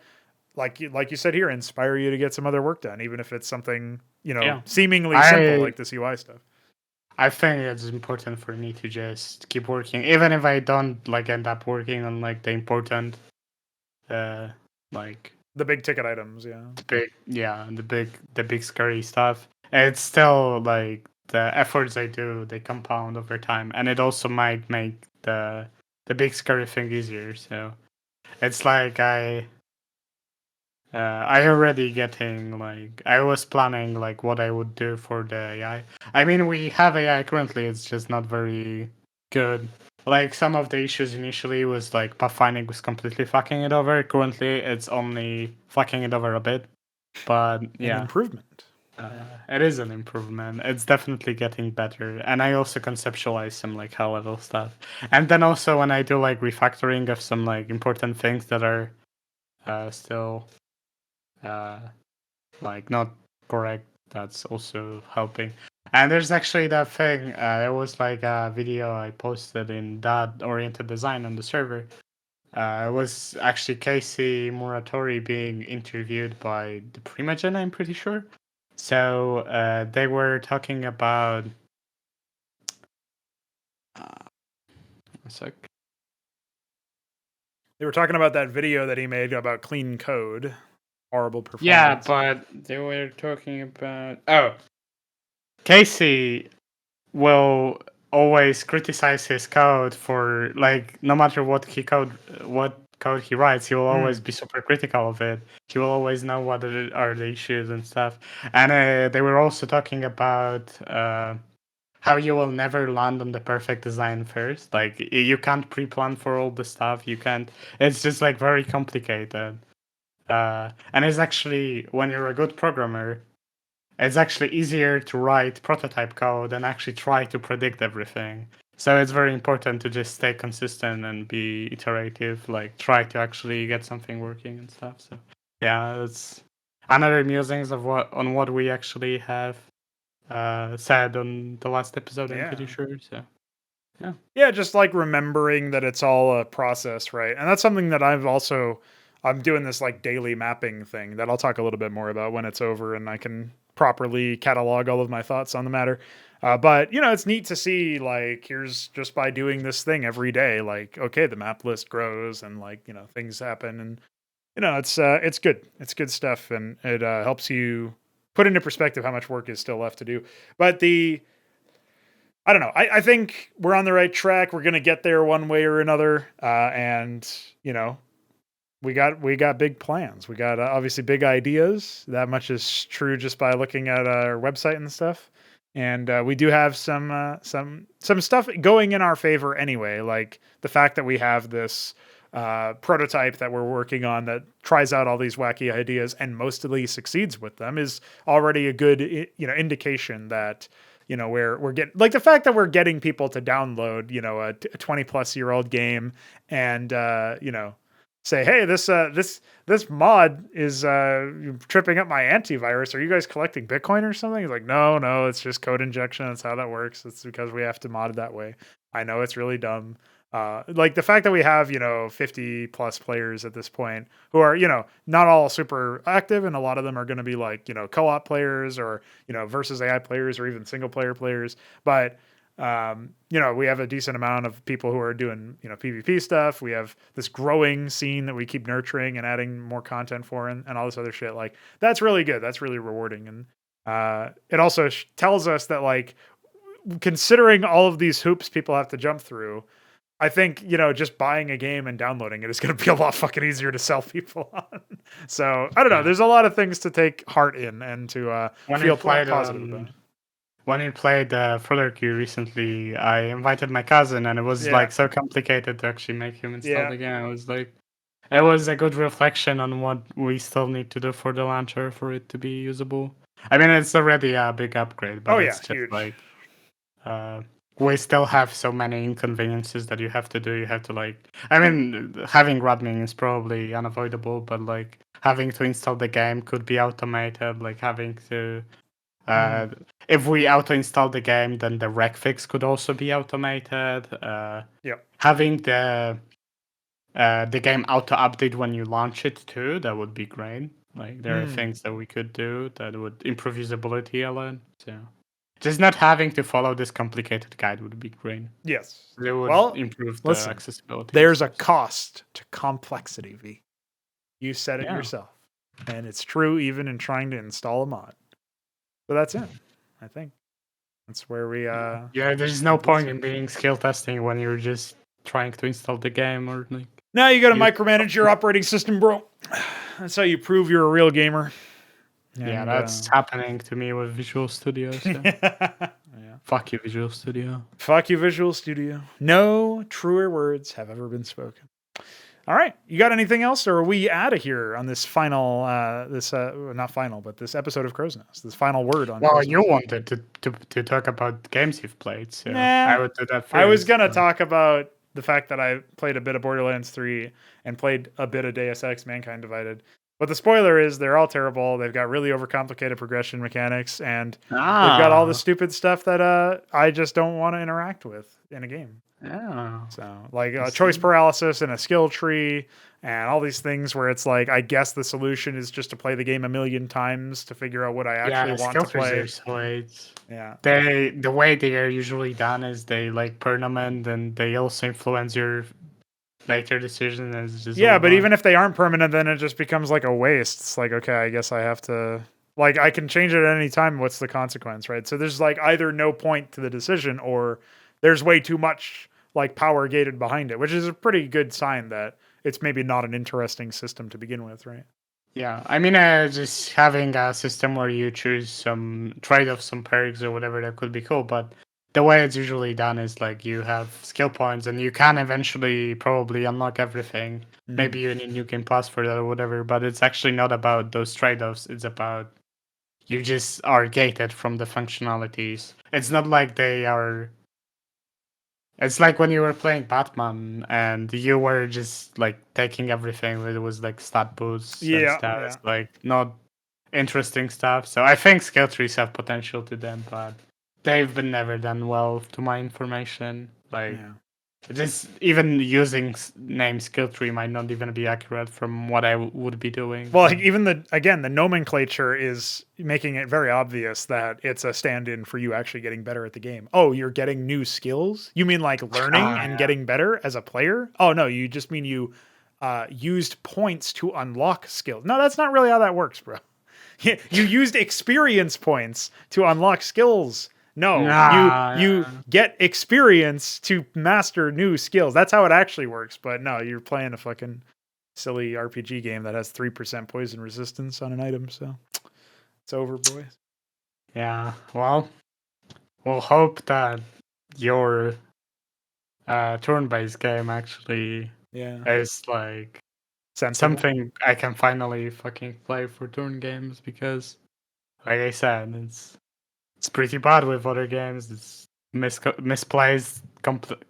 like you said here, inspire you to get some other work done, even if it's something seemingly simple like this UI stuff. I think it's important for me to just keep working, even if I don't like end up working on like the important, like the big ticket items, yeah. The big scary stuff. It's still like the efforts I do, they compound over time, and it also might make the big scary thing easier. So it's like I already getting like I was planning like what I would do for the AI. I mean, we have AI currently. It's just not very good. Like some of the issues initially was like pathfinding was completely fucking it over. Currently, it's only fucking it over a bit. But yeah, an improvement. it is an improvement. It's definitely getting better, and I also conceptualize some like high level stuff. And then also when I do like refactoring of some like important things that are still like not correct, that's also helping. And there's actually that thing, there was like a video I posted in that oriented design on the server. It was actually Casey Muratori being interviewed by the Primogen, I'm pretty sure. So they were talking about a sec. They were talking about that video that he made about clean code, horrible performance. Yeah, but they were talking about Casey will always criticize his code for like no matter what code he writes, he will always be super critical of it. He will always know what are the issues and stuff. And they were also talking about how you will never land on the perfect design first. Like you can't pre-plan for all the stuff. You can't. It's just like very complicated. And it's actually when you're a good programmer, it's actually easier to write prototype code and actually try to predict everything. So it's very important to just stay consistent and be iterative, like try to actually get something working and stuff. So yeah, it's another musings of what we actually have said on the last episode, I'm pretty sure. So yeah, just like remembering that it's all a process, right? And that's something that I'm doing this like daily mapping thing that I'll talk a little bit more about when it's over and I can properly catalog all of my thoughts on the matter. But it's neat to see, like, here's just by doing this thing every day, like, okay, the map list grows and like, things happen, and it's good. It's good stuff, and it helps you put into perspective how much work is still left to do. But I don't know. I think we're on the right track. We're gonna get there one way or another, and we got big plans. We got obviously big ideas. That much is true just by looking at our website and stuff. And we do have some stuff going in our favor anyway. Like the fact that we have this prototype that we're working on that tries out all these wacky ideas and mostly succeeds with them is already a good indication that we're getting, like, the fact that we're getting people to download a 20 plus year old game and say, hey, this mod is tripping up my antivirus. Are you guys collecting Bitcoin or something? It's like, no, it's just code injection. That's how that works. It's because we have to mod it that way. I know it's really dumb. Like the fact that we have 50 plus players at this point who are not all super active, and a lot of them are going to be like co-op players or versus AI players or even single player players, but We have a decent amount of people who are doing, PvP stuff. We have this growing scene that we keep nurturing and adding more content for and all this other shit. Like, that's really good. That's really rewarding. And it also tells us that, like, considering all of these hoops people have to jump through, I think, just buying a game and downloading it is going to be a lot fucking easier to sell people on. So, I don't know. There's a lot of things to take heart in and to feel positive about. When we played Fraudulent recently, I invited my cousin, and it was like so complicated to actually make him install the game. It was a good reflection on what we still need to do for the launcher for it to be usable. I mean, it's already a big upgrade, but it's just huge. like we still have so many inconveniences that you have to do. You have to having roaming is probably unavoidable, but like having to install the game could be automated. Like having to. If we auto-install the game, then the rec fix could also be automated. Having the game auto-update when you launch it too, that would be great. Like there are things that we could do that would improve usability a lot. So just not having to follow this complicated guide would be great. Yes. It would improve the accessibility. There's a cost to complexity, V. You said it yourself. And it's true even in trying to install a mod. So that's it, I think. That's where we... there's no point in being skill testing when you're just trying to install the game or like... Now you gotta micromanage your operating system, bro. That's how you prove you're a real gamer. And, that's happening to me with Visual Studio. So. Fuck you, Visual Studio. Fuck you, Visual Studio. No truer words have ever been spoken. All right. You got anything else, or are we out of here on this final, not final, but this episode of Crow's Nest, this final word on Well, you wanted to talk about games you've played, so I would do that first. I was going to talk about the fact that I played a bit of Borderlands 3 and played a bit of Deus Ex Mankind Divided. But the spoiler is they're all terrible. They've got really overcomplicated progression mechanics, and they've got all the stupid stuff that I just don't want to interact with in a game. So like choice paralysis and a skill tree and all these things where it's like, I guess the solution is just to play the game a million times to figure out what I actually want to play. The way they are usually done is they like permanent and they also influence your later decision. But even if they aren't permanent, then it just becomes like a waste. It's like, okay, I guess I have to, like, I can change it at any time. What's the consequence, right? So there's like either no point to the decision or there's way too much like power gated behind it, which is a pretty good sign that it's maybe not an interesting system to begin with, right? Yeah, I mean, just having a system where you choose some trade-offs, some perks or whatever, that could be cool. But the way it's usually done is like you have skill points and you can eventually probably unlock everything. Mm-hmm. Maybe you need New Game Plus for that or whatever, but it's actually not about those trade-offs. It's about you just are gated from the functionalities. It's not like they are... It's like when you were playing Batman and you were just like taking everything. It was like stat boosts and stuff. It's like not interesting stuff. So I think skill trees have potential to them, but they've been never done well to my information. Like just even using name skill tree might not even be accurate from what I would be doing. Well, like even the nomenclature is making it very obvious that it's a stand-in for you actually getting better at the game. Oh, you're getting new skills? You mean like learning and getting better as a player? Oh no, you just mean you used points to unlock skills. No, that's not really how that works, bro. You used experience points to unlock skills. No, you get experience to master new skills. That's how it actually works. But no, you're playing a fucking silly RPG game that has 3% poison resistance on an item. So it's over, boys. Yeah, well, we'll hope that your turn-based game actually is like something I can finally fucking play for turn games, because, like I said, it's pretty bad with other games. It's misplaced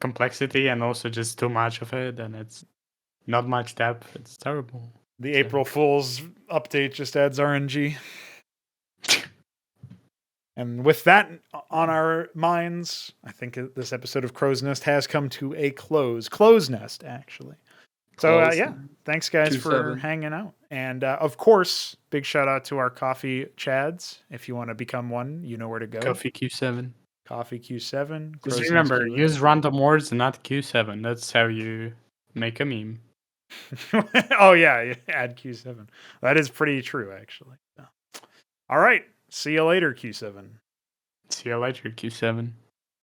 complexity and also just too much of it, and it's not much depth. It's terrible. The April Fool's update just adds RNG. And with that on our minds, I think this episode of Crow's Nest has come to a close. Close Nest, actually. So, thanks, guys, for hanging out. And, of course, big shout-out to our coffee chads. If you want to become one, you know where to go. Coffee Q7. Coffee Q7. Just Crozinski remember, later. use random words, not Q7. That's how you make a meme. Oh yeah, add Q7. That is pretty true, actually. All right. See you later, Q7. See you later, Q7.